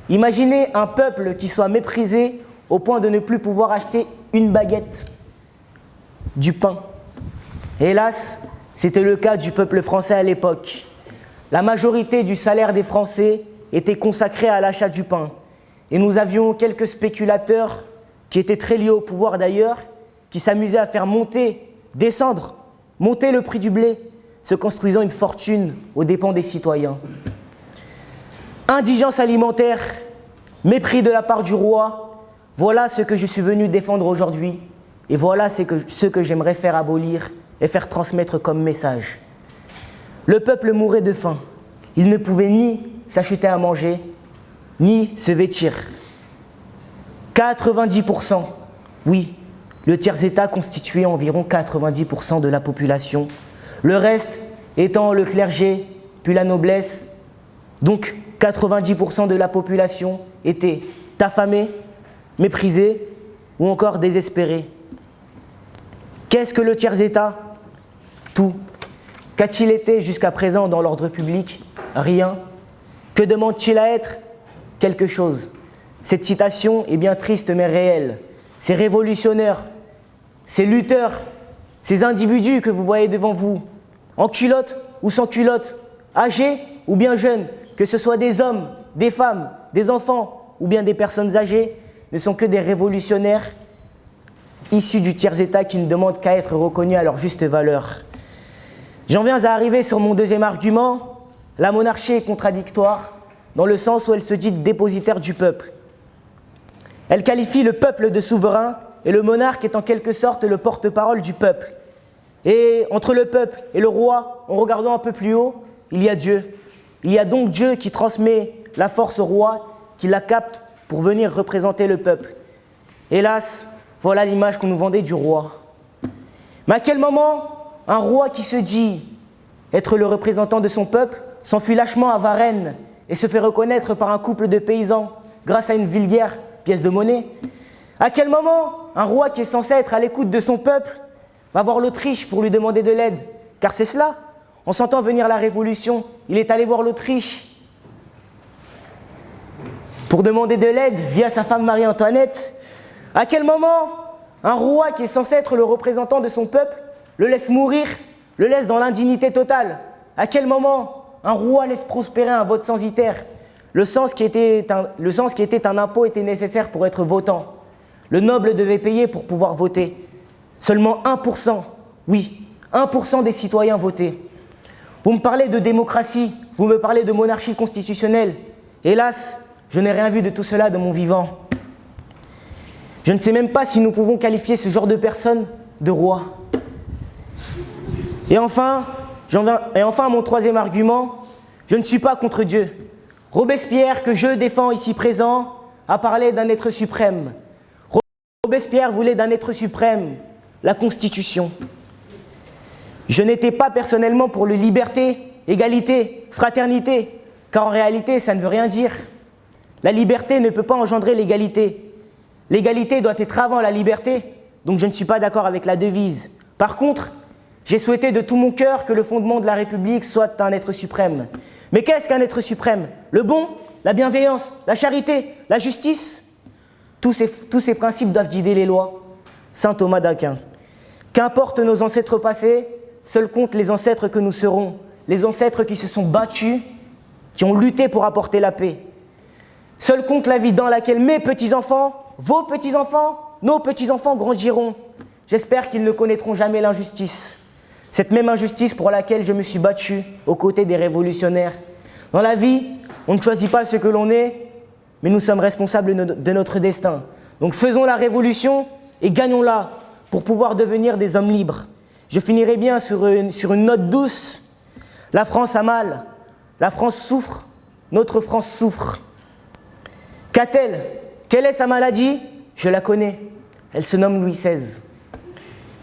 J: Imaginez un peuple qui soit méprisé au point de ne plus pouvoir acheter une baguette, du pain. Hélas, c'était le cas du peuple français à l'époque. La majorité du salaire des Français était consacrée à l'achat du pain. Et nous avions quelques spéculateurs qui étaient très liés au pouvoir d'ailleurs, qui s'amusaient à faire monter, descendre, monter le prix du blé, se construisant une fortune aux dépens des citoyens. Indigence alimentaire, mépris de la part du roi, voilà ce que je suis venu défendre aujourd'hui, et voilà ce que j'aimerais faire abolir et faire transmettre comme message. Le peuple mourait de faim, il ne pouvait ni s'acheter à manger, ni se vêtir. 90%, oui, le tiers-état constituait environ 90% de la population, le reste étant le clergé, puis la noblesse. Donc 90% de la population était affamée, méprisée ou encore désespérée. Qu'est-ce que le tiers-état ? Tout. Qu'a-t-il été jusqu'à présent dans l'ordre public ? Rien. Que demande-t-il à être ? Quelque chose. Cette citation est bien triste mais réelle. Ces révolutionnaires, ces lutteurs, ces individus que vous voyez devant vous, en culotte ou sans culotte, âgés ou bien jeunes, que ce soit des hommes, des femmes, des enfants ou bien des personnes âgées, ne sont que des révolutionnaires issus du tiers-état qui ne demandent qu'à être reconnus à leur juste valeur. J'en viens à arriver sur mon deuxième argument. La monarchie est contradictoire dans le sens où elle se dit dépositaire du peuple. Elle qualifie le peuple de souverain et le monarque est en quelque sorte le porte-parole du peuple. Et entre le peuple et le roi, en regardant un peu plus haut, il y a Dieu. Il y a donc Dieu qui transmet la force au roi, qui la capte pour venir représenter le peuple. Hélas, voilà l'image qu'on nous vendait du roi. Mais à quel moment un roi qui se dit être le représentant de son peuple s'enfuit lâchement à Varennes et se fait reconnaître par un couple de paysans grâce à une vulgaire pièce de monnaie ? À quel moment un roi qui est censé être à l'écoute de son peuple va voir l'Autriche pour lui demander de l'aide ? Car c'est cela. En sentant venir la Révolution, il est allé voir l'Autriche pour demander de l'aide via sa femme Marie-Antoinette. À quel moment un roi qui est censé être le représentant de son peuple le laisse mourir, le laisse dans l'indignité totale ? À quel moment un roi laisse prospérer un vote censitaire ? Le sens qui était un impôt était nécessaire pour être votant. Le noble devait payer pour pouvoir voter. Seulement 1%, oui, 1% des citoyens votaient. Vous me parlez de démocratie, vous me parlez de monarchie constitutionnelle. Hélas, je n'ai rien vu de tout cela de mon vivant. Je ne sais même pas si nous pouvons qualifier ce genre de personne de roi. Et enfin, mon troisième argument, je ne suis pas contre Dieu. Robespierre, que je défends ici présent, a parlé d'un être suprême. Robespierre voulait d'un être suprême, la Constitution. Je n'étais pas personnellement pour le liberté, égalité, fraternité, car en réalité, ça ne veut rien dire. La liberté ne peut pas engendrer l'égalité. L'égalité doit être avant la liberté, donc je ne suis pas d'accord avec la devise. Par contre, j'ai souhaité de tout mon cœur que le fondement de la République soit un être suprême. Mais qu'est-ce qu'un être suprême? Le bon, la bienveillance, la charité, la justice? Tous ces principes doivent guider les lois. Saint Thomas d'Aquin. Qu'importe nos ancêtres passés, seuls comptent les ancêtres que nous serons, les ancêtres qui se sont battus, qui ont lutté pour apporter la paix. Seul compte la vie dans laquelle mes petits-enfants, vos petits-enfants, nos petits-enfants grandiront. J'espère qu'ils ne connaîtront jamais l'injustice. Cette même injustice pour laquelle je me suis battu aux côtés des révolutionnaires. Dans la vie, on ne choisit pas ce que l'on est, mais nous sommes responsables de notre destin. Donc faisons la révolution et gagnons-la pour pouvoir devenir des hommes libres. Je finirai bien sur une note douce. La France a mal, la France souffre, notre France souffre. Qu'a-t-elle? Quelle est sa maladie? Je la connais. Elle se nomme Louis XVI.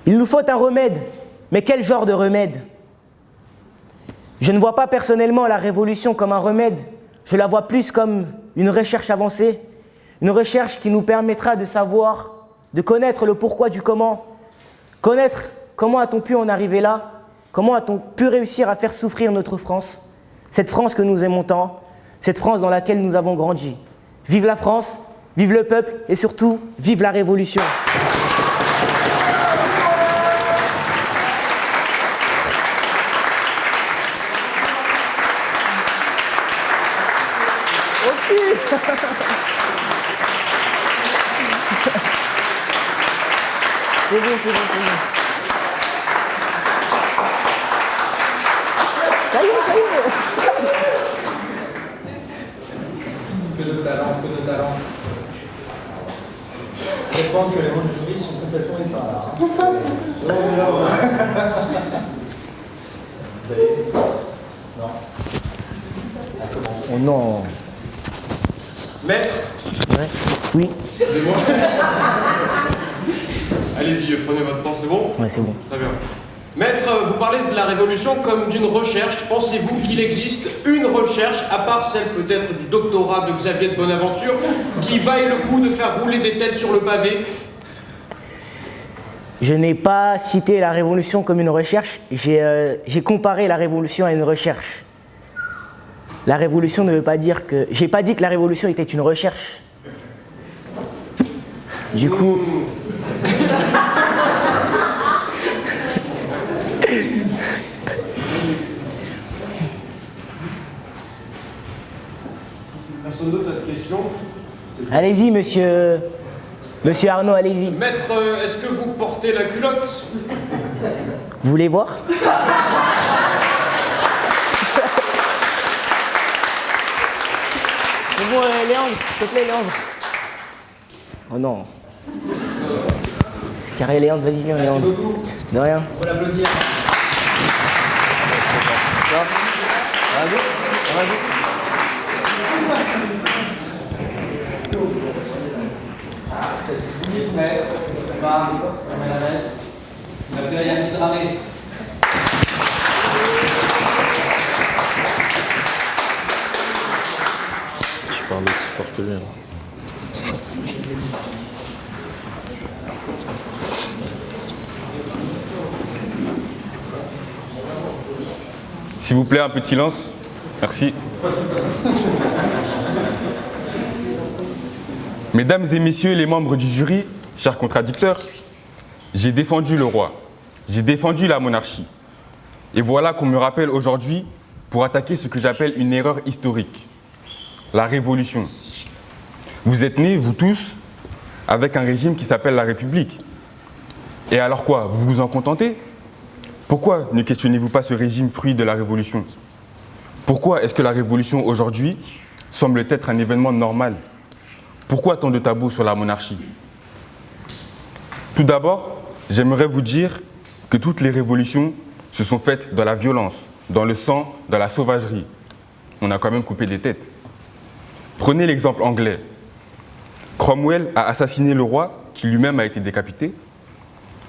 J: Il nous faut un remède, mais quel genre de remède? Je ne vois pas personnellement la révolution comme un remède, je la vois plus comme une recherche avancée, une recherche qui nous permettra de savoir, de connaître le pourquoi du comment, connaître comment a-t-on pu en arriver là, comment a-t-on pu réussir à faire souffrir notre France, cette France que nous aimons tant, cette France dans laquelle nous avons grandi. Vive la France, vive le peuple et surtout, vive la Révolution. C'est bon. Ça y est.
C: Que de talent. Je pense que les membres du jury sont complètement épars là. Vous allez? Non. On commence.
J: Oh non.
F: Maître,
J: Ouais. Oui.
F: excusez-moi. Allez-y, prenez votre temps, c'est bon?
J: Ouais, c'est bon.
F: Très bien. Maître, vous parlez de la Révolution comme d'une recherche. Pensez-vous qu'il existe une recherche, à part celle peut-être du doctorat de Xavier de Bonaventure, qui vaille le coup de faire rouler des têtes sur le pavé?
J: Je n'ai pas cité la Révolution comme une recherche, j'ai comparé la Révolution à une recherche. La Révolution ne veut pas dire que... J'ai pas dit que la Révolution était une recherche. Du coup...
F: Personne d'autre a de questions?
J: Allez-y, monsieur Arnaud, allez-y.
F: Maître, est-ce que vous portez la culotte?
J: Vous voulez voir? C'est bon, Léandre, s'il te plaît, Léandre. Oh non. C'est carré, Léandre, vas-y, viens, Léandre.
C: Merci beaucoup.
J: De rien.
C: On va l'applaudir. Maître, Marc, on met la veste. On accueille Yannick Dramé.
E: Je parle aussi fort que lui. Là.
K: S'il vous plaît, un peu de silence. Merci. Mesdames et messieurs les membres du jury, chers contradicteurs, j'ai défendu le roi, j'ai défendu la monarchie. Et voilà qu'on me rappelle aujourd'hui pour attaquer ce que j'appelle une erreur historique, la révolution. Vous êtes nés, vous tous, avec un régime qui s'appelle la République. Et alors quoi, vous vous en contentez? Pourquoi ne questionnez-vous pas ce régime fruit de la révolution? Pourquoi est-ce que la révolution aujourd'hui semble être un événement normal? Pourquoi tant de tabous sur la monarchie? Tout d'abord, j'aimerais vous dire que toutes les révolutions se sont faites dans la violence, dans le sang, dans la sauvagerie. On a quand même coupé des têtes. Prenez l'exemple anglais. Cromwell a assassiné le roi, qui lui-même a été décapité.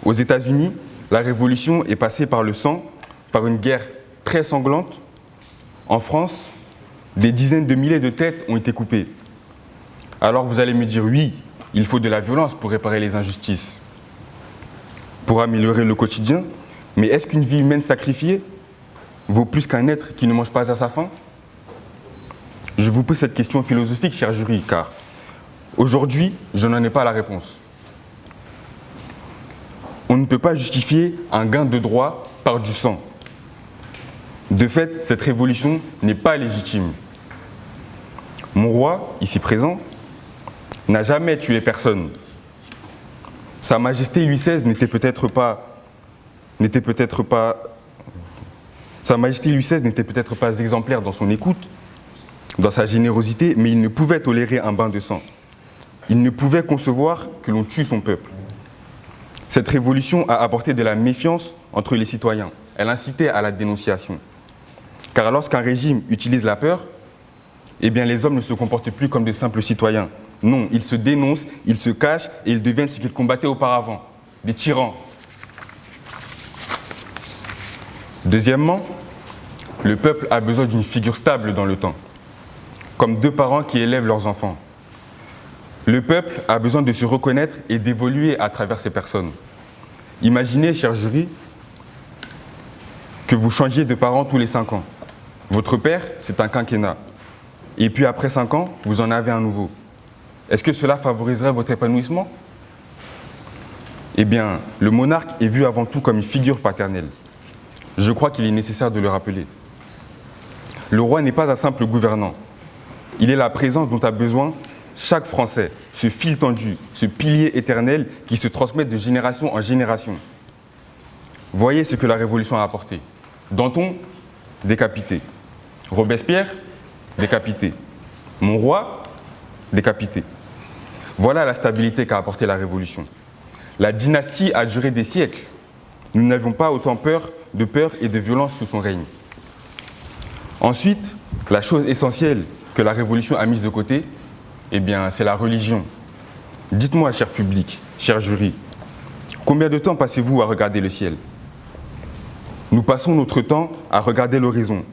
K: Aux États-Unis, la révolution est passée par le sang, par une guerre très sanglante. En France, des dizaines de milliers de têtes ont été coupées. Alors vous allez me dire, oui, il faut de la violence pour réparer les injustices, pour améliorer le quotidien, mais est-ce qu'une vie humaine sacrifiée vaut plus qu'un être qui ne mange pas à sa faim? Je vous pose cette question philosophique, cher jury, car aujourd'hui, je n'en ai pas la réponse. On ne peut pas justifier un gain de droit par du sang. De fait, cette révolution n'est pas légitime. Mon roi, ici présent, n'a jamais tué personne. Sa Majesté Louis XVI n'était peut-être pas exemplaire dans son écoute, dans sa générosité, mais il ne pouvait tolérer un bain de sang. Il ne pouvait concevoir que l'on tue son peuple. Cette révolution a apporté de la méfiance entre les citoyens. Elle incitait à la dénonciation. Car lorsqu'un régime utilise la peur, eh bien les hommes ne se comportent plus comme de simples citoyens. Non, ils se dénoncent, ils se cachent et ils deviennent ce qu'ils combattaient auparavant, des tyrans. Deuxièmement, le peuple a besoin d'une figure stable dans le temps, comme deux parents qui élèvent leurs enfants. Le peuple a besoin de se reconnaître et d'évoluer à travers ces personnes. Imaginez, cher jury, que vous changiez de parents tous les 5 ans. Votre père, c'est un quinquennat. Et puis après 5 ans, vous en avez un nouveau. Est-ce que cela favoriserait votre épanouissement? Eh bien, le monarque est vu avant tout comme une figure paternelle. Je crois qu'il est nécessaire de le rappeler. Le roi n'est pas un simple gouvernant. Il est la présence dont a besoin chaque Français, ce fil tendu, ce pilier éternel qui se transmet de génération en génération. Voyez ce que la Révolution a apporté. Danton, décapité. Robespierre, décapité. Mon roi, décapité. Voilà la stabilité qu'a apporté la Révolution. La dynastie a duré des siècles. Nous n'avions pas autant de peur et de violence sous son règne. Ensuite, la chose essentielle que la Révolution a mise de côté, eh bien, c'est la religion. Dites-moi, cher public, cher jury, combien de temps passez-vous à regarder le ciel? Nous passons notre temps à regarder l'horizon,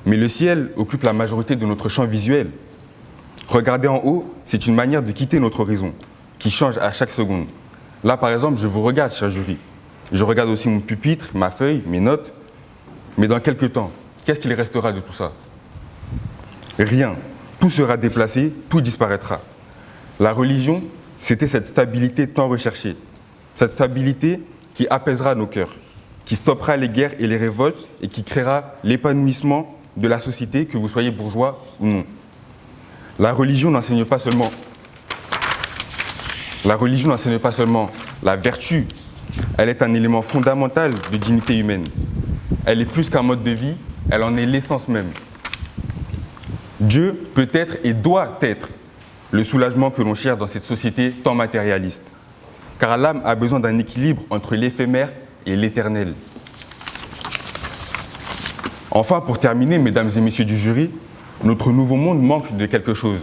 K: mais le ciel occupe la majorité de notre champ visuel. Regarder en haut, c'est une manière de quitter notre horizon, qui change à chaque seconde. Là, par exemple, je vous regarde, cher jury. Je regarde aussi mon pupitre, ma feuille, mes notes. Mais dans quelques temps, qu'est-ce qu'il restera de tout ça? Rien. Tout sera déplacé, tout disparaîtra. La religion, c'était cette stabilité tant recherchée. Cette stabilité qui apaisera nos cœurs, qui stoppera les guerres et les révoltes et qui créera l'épanouissement de la société, que vous soyez bourgeois ou non. La religion n'enseigne pas seulement la vertu, elle est un élément fondamental de dignité humaine. Elle est plus qu'un mode de vie, elle en est l'essence même. Dieu peut être et doit être le soulagement que l'on cherche dans cette société tant matérialiste. Car l'âme a besoin d'un équilibre entre l'éphémère et l'éternel. Enfin, pour terminer, mesdames et messieurs du jury, notre nouveau monde manque de quelque chose.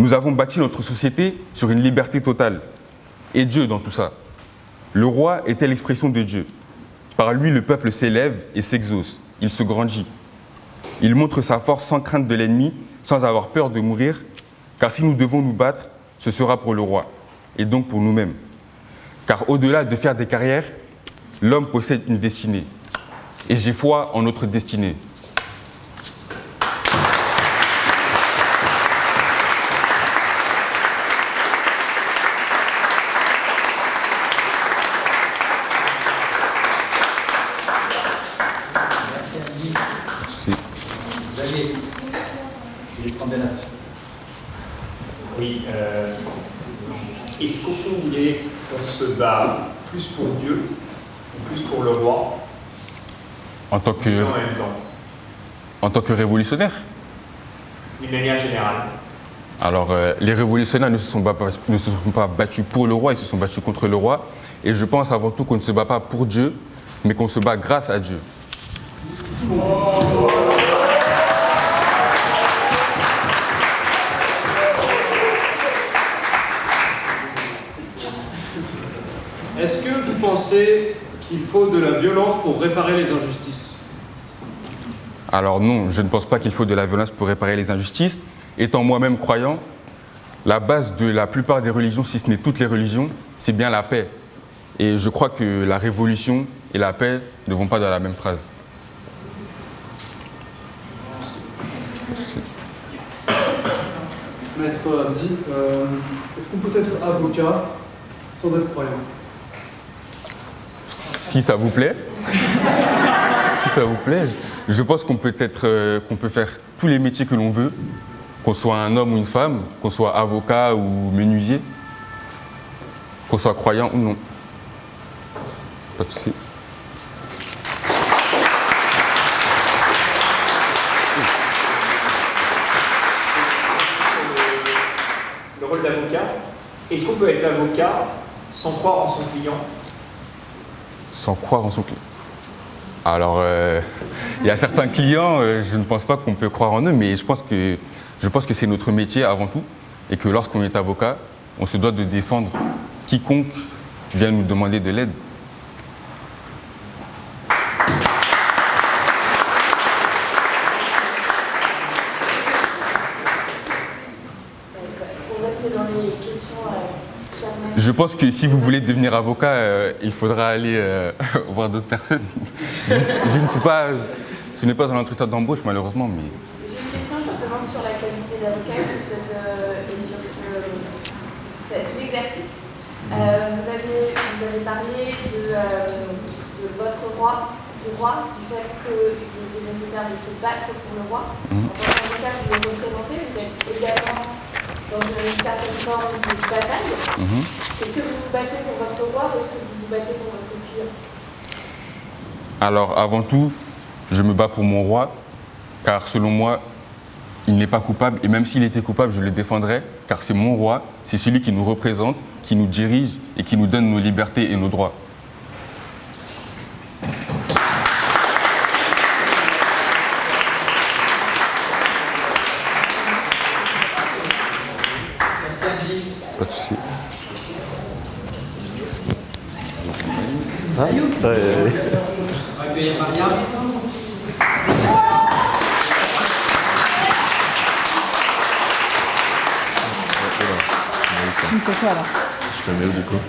K: Nous avons bâti notre société sur une liberté totale. Et Dieu dans tout ça. Le roi était l'expression de Dieu. Par lui, le peuple s'élève et s'exauce. Il se grandit. Il montre sa force sans crainte de l'ennemi, sans avoir peur de mourir, car si nous devons nous battre, ce sera pour le roi, et donc pour nous-mêmes. Car au-delà de faire des carrières, l'homme possède une destinée. Et j'ai foi en notre destinée.
D: Oui, est-ce qu'au fond, vous voulez qu'on se bat plus pour Dieu ou plus pour le roi
K: en tant que révolutionnaire?
D: D'une manière générale.
K: Alors, les révolutionnaires ne se sont pas battus pour le roi, ils se sont battus contre le roi. Et je pense avant tout qu'on ne se bat pas pour Dieu, mais qu'on se bat grâce à Dieu.
F: Est-ce que vous pensez qu'il faut de la violence pour réparer les injustices?
K: Alors non, je ne pense pas qu'il faut de la violence pour réparer les injustices. Étant moi-même croyant, la base de la plupart des religions, si ce n'est toutes les religions, c'est bien la paix. Et je crois que la révolution et la paix ne vont pas dans la même phrase.
A: Maître Abdi, est-ce qu'on peut être avocat sans être croyant?
K: Si ça vous plaît, si ça vous plaît, je pense qu'on peut faire tous les métiers que l'on veut, qu'on soit un homme ou une femme, qu'on soit avocat ou menuisier, qu'on soit croyant ou non. Pas de souci.
D: Le rôle d'avocat, est-ce qu'on peut être avocat sans croire en son client?
K: Sans croire en son client. Alors, il y a certains clients, je ne pense pas qu'on peut croire en eux, mais je pense que c'est notre métier avant tout, et que lorsqu'on est avocat, on se doit de défendre quiconque vient nous demander de l'aide.
G: Pour rester dans les questions, cher maître.
K: Je pense que si vous voulez devenir avocat, il faudra aller voir d'autres personnes. Ce n'est pas un entretien d'embauche malheureusement, mais...
G: J'ai une question justement sur la qualité d'avocat et sur l'exercice. Vous avez parlé de votre roi, du fait qu'il était nécessaire de se battre pour le roi. En tant qu'avocat, vous le représentez, vous êtes également dans une certaine forme de bataille. Est-ce que vous vous battez pour votre roi ou est-ce que vous vous battez pour votre client?
K: Alors avant tout, je me bats pour mon roi, car selon moi, il n'est pas coupable, et même s'il était coupable, je le défendrai, car c'est mon roi, c'est celui qui nous représente, qui nous dirige et qui nous donne nos libertés et nos droits.
C: Merci Abdi.
K: Pas de souci.
C: Accueillir Maria.
L: Tu me fais quoi là?
M: Je te mets où du coup?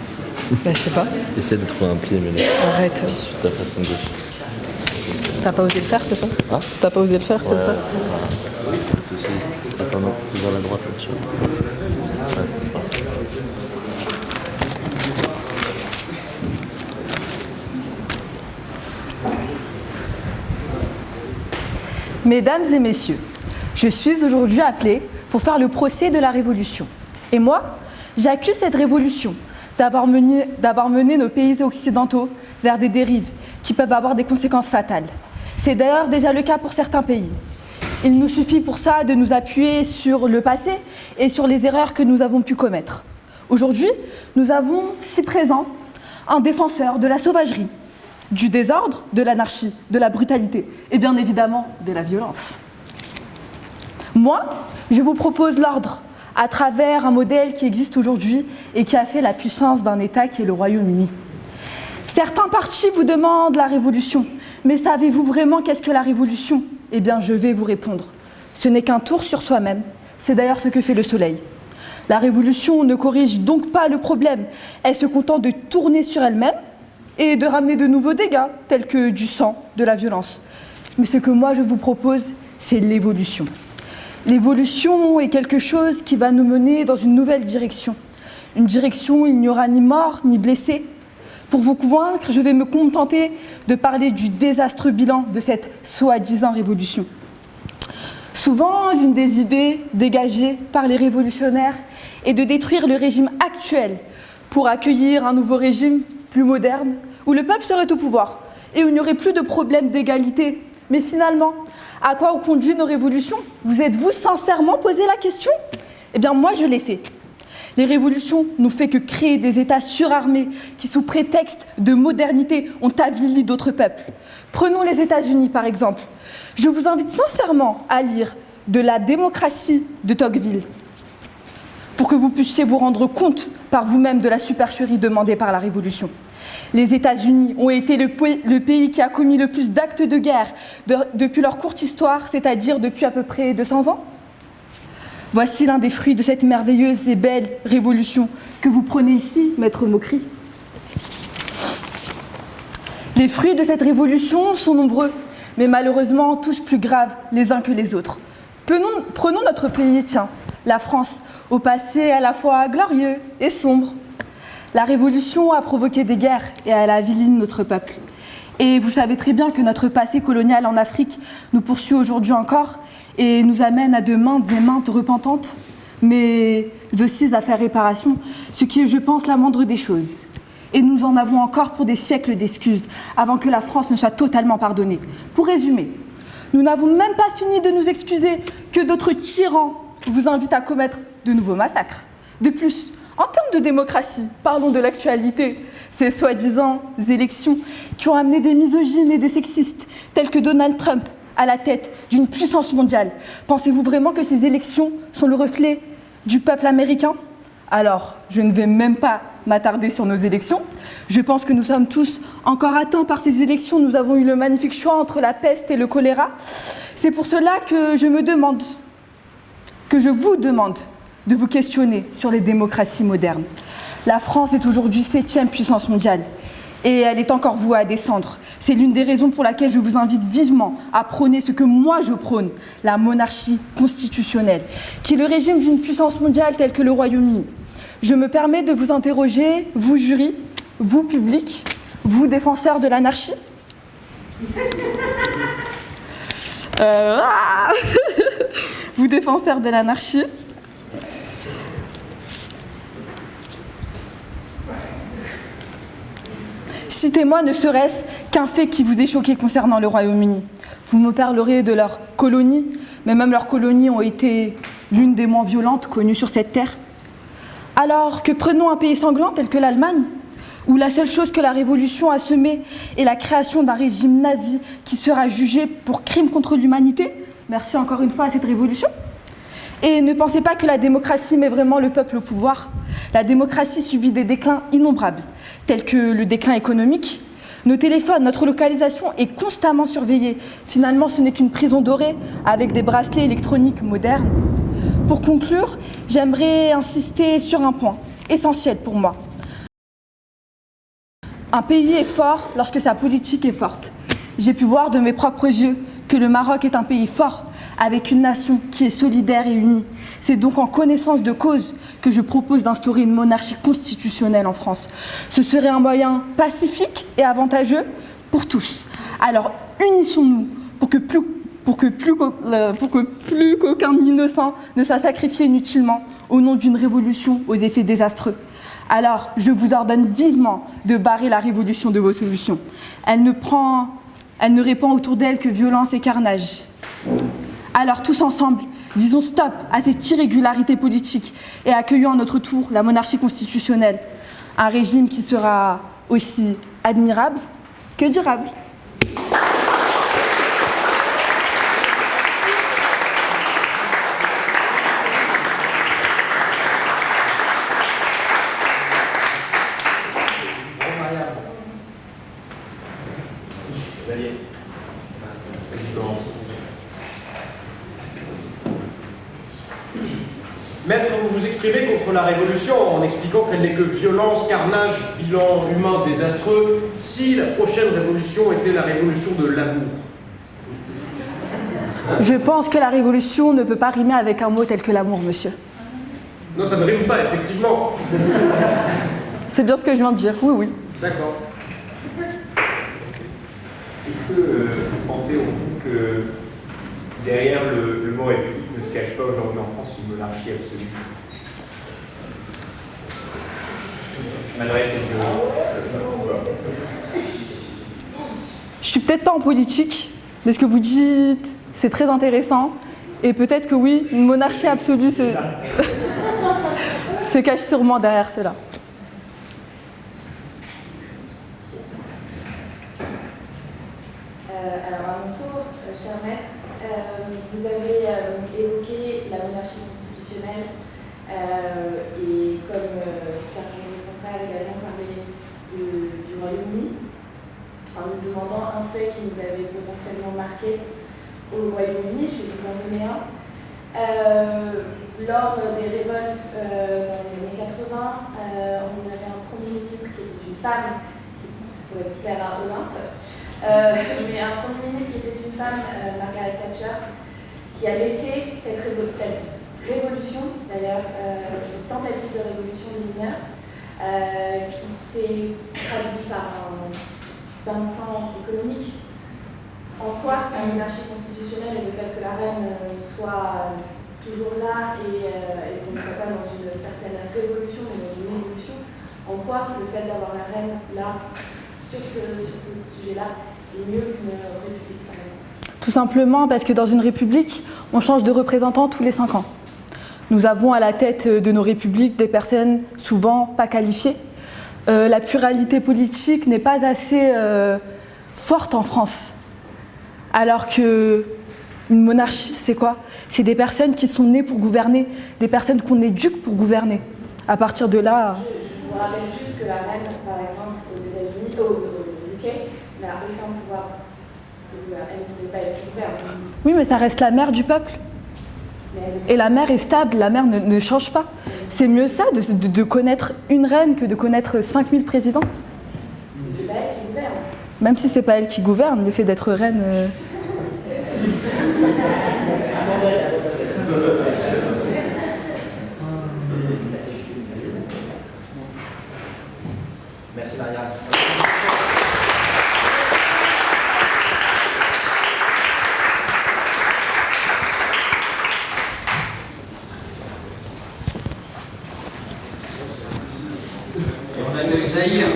L: Bah je sais pas.
M: Essaie de trouver un pli, mais
L: Arrête.
M: sur ta façon gauche.
L: T'as pas osé le faire, c'est ça?
M: Hein?
L: T'as pas osé le faire, c'est ça?
M: C'est socialiste. Attends, non, c'est vers la droite là-dessus. Ouais, c'est pas.
L: Mesdames et messieurs, je suis aujourd'hui appelée pour faire le procès de la Révolution. Et moi, j'accuse cette Révolution d'avoir mené nos pays occidentaux vers des dérives qui peuvent avoir des conséquences fatales. C'est d'ailleurs déjà le cas pour certains pays. Il nous suffit pour ça de nous appuyer sur le passé et sur les erreurs que nous avons pu commettre. Aujourd'hui, nous avons si présent un défenseur de la sauvagerie, du désordre, de l'anarchie, de la brutalité et bien évidemment de la violence. Moi, je vous propose l'ordre à travers un modèle qui existe aujourd'hui et qui a fait la puissance d'un État qui est le Royaume-Uni. Certains partis vous demandent la révolution, mais savez-vous vraiment qu'est-ce que la révolution? Eh bien, je vais vous répondre. Ce n'est qu'un tour sur soi-même. C'est d'ailleurs ce que fait le soleil. La révolution ne corrige donc pas le problème. Elle se contente de tourner sur elle-même et de ramener de nouveaux dégâts, tels que du sang, de la violence. Mais ce que moi je vous propose, c'est l'évolution. L'évolution est quelque chose qui va nous mener dans une nouvelle direction. Une direction où il n'y aura ni mort, ni blessés. Pour vous convaincre, je vais me contenter de parler du désastreux bilan de cette soi-disant révolution. Souvent, l'une des idées dégagées par les révolutionnaires est de détruire le régime actuel pour accueillir un nouveau régime plus moderne, où le peuple serait au pouvoir et où il n'y aurait plus de problème d'égalité. Mais finalement, à quoi ont conduit nos révolutions? Vous êtes-vous sincèrement posé la question? Eh bien moi je l'ai fait. Les révolutions n'ont fait que créer des États surarmés qui, sous prétexte de modernité, ont avili d'autres peuples. Prenons les États-Unis par exemple. Je vous invite sincèrement à lire de La démocratie de Tocqueville pour que vous puissiez vous rendre compte par vous-même de la supercherie demandée par la Révolution. Les États-Unis ont été le pays qui a commis le plus d'actes de guerre depuis leur courte histoire, c'est-à-dire depuis à peu près 200 ans. Voici l'un des fruits de cette merveilleuse et belle révolution que vous prenez ici, maître Maucry. Les fruits de cette révolution sont nombreux, mais malheureusement tous plus graves les uns que les autres. Prenons notre pays, tiens, la France, au passé à la fois glorieux et sombre. La Révolution a provoqué des guerres et elle a avili notre peuple. Et vous savez très bien que notre passé colonial en Afrique nous poursuit aujourd'hui encore et nous amène à de maintes et maintes repentantes, mais aussi à faire réparation, ce qui est, je pense, la moindre des choses. Et nous en avons encore pour des siècles d'excuses avant que la France ne soit totalement pardonnée. Pour résumer, nous n'avons même pas fini de nous excuser que d'autres tyrans vous invitent à commettre de nouveaux massacres. De plus, en termes de démocratie, parlons de l'actualité. Ces soi-disant élections qui ont amené des misogynes et des sexistes, tels que Donald Trump, à la tête d'une puissance mondiale. Pensez-vous vraiment que ces élections sont le reflet du peuple américain ? Alors, je ne vais même pas m'attarder sur nos élections. Je pense que nous sommes tous encore atteints par ces élections. Nous avons eu le magnifique choix entre la peste et le choléra. C'est pour cela que je vous demande de vous questionner sur les démocraties modernes. La France est aujourd'hui 7e puissance mondiale et elle est encore vouée à descendre. C'est l'une des raisons pour laquelle je vous invite vivement à prôner ce que moi je prône, la monarchie constitutionnelle, qui est le régime d'une puissance mondiale telle que le Royaume-Uni. Je me permets de vous interroger, vous jury, vous public, vous défenseurs de l'anarchie. Vous défenseurs de l'anarchie. Citez-moi ne serait-ce qu'un fait qui vous est choqué concernant le Royaume-Uni. Vous me parlerez de leurs colonies, mais même leurs colonies ont été l'une des moins violentes connues sur cette terre. Alors que prenons un pays sanglant tel que l'Allemagne, où la seule chose que la Révolution a semée est la création d'un régime nazi qui sera jugé pour crime contre l'humanité. Merci encore une fois à cette Révolution. Et ne pensez pas que la démocratie met vraiment le peuple au pouvoir. La démocratie subit des déclins innombrables, tels que le déclin économique. Nos téléphones, notre localisation est constamment surveillée. Finalement, ce n'est qu'une prison dorée avec des bracelets électroniques modernes. Pour conclure, j'aimerais insister sur un point essentiel pour moi. Un pays est fort lorsque sa politique est forte. J'ai pu voir de mes propres yeux que le Maroc est un pays fort, avec une nation qui est solidaire et unie. C'est donc en connaissance de cause que je propose d'instaurer une monarchie constitutionnelle en France. Ce serait un moyen pacifique et avantageux pour tous. Alors unissons-nous pour que plus qu'aucun innocent ne soit sacrifié inutilement au nom d'une révolution aux effets désastreux. Alors, je vous ordonne vivement de barrer la révolution de vos solutions. Elle ne répand autour d'elle que violence et carnage. Alors, tous ensemble, disons stop à cette irrégularité politique et accueillons à notre tour la monarchie constitutionnelle, un régime qui sera aussi admirable que durable.
F: Maître, vous vous exprimez contre la Révolution en expliquant qu'elle n'est que violence, carnage, bilan humain désastreux. Si la prochaine révolution était la révolution de l'amour?
L: Je pense que la révolution ne peut pas rimer avec un mot tel que l'amour, monsieur.
F: Non, ça ne rime pas, effectivement.
L: C'est bien ce que je viens de dire, oui, oui.
F: D'accord.
D: Est-ce que vous pensez au fond que derrière le mot république ne se cache pas aujourd'hui en France une monarchie absolue? Je m'adresse à une juriste.
L: Je suis peut-être pas en politique, mais ce que vous dites, c'est très intéressant. Et peut-être que oui, une monarchie absolue, c'est... se cache sûrement derrière cela.
G: Alors à mon tour, cher maître, vous avez évoqué la monarchie constitutionnelle et comme certains de vos confrères également parlé du Royaume-Uni, en nous demandant un fait qui nous avait potentiellement marqué au Royaume-Uni. Je vais vous en donner un. Lors des révoltes dans les années 80, on avait un Premier ministre qui était une femme, ça pourrait plaire à Olympe, mais un Premier ministre qui était une femme, Margaret Thatcher, qui a laissé cette révolution, d'ailleurs, cette tentative de révolution des mineurs, qui s'est traduite par un bain de sang économique. En quoi la monarchie constitutionnelle et le fait que la reine soit toujours là et qu'on ne soit pas dans une certaine révolution, mais dans une évolution, en quoi le fait d'avoir la reine là, sur ce sujet-là, est mieux qu'une république, par exemple?
L: Tout simplement parce que dans une république, on change de représentant tous les 5 ans. Nous avons à la tête de nos républiques des personnes souvent pas qualifiées. La pluralité politique n'est pas assez forte en France. Alors qu'une monarchie, c'est quoi? C'est des personnes qui sont nées pour gouverner, des personnes qu'on éduque pour gouverner. À partir de là...
G: Je vous rappelle juste que la reine, par exemple, aux États-Unis, au UK, n'a aucun pouvoir de gouverner. C'est pas elle qui gouverne.
L: Oui, mais ça reste la mère du peuple. Et la mère est stable, la mère ne change pas. C'est mieux ça, de connaître une reine que de connaître 5000 présidents.
G: Mais c'est pas elle qui gouverne.
L: Même si c'est pas elle qui gouverne, le fait d'être reine...
C: Merci Maria. Et on accueille Zahir.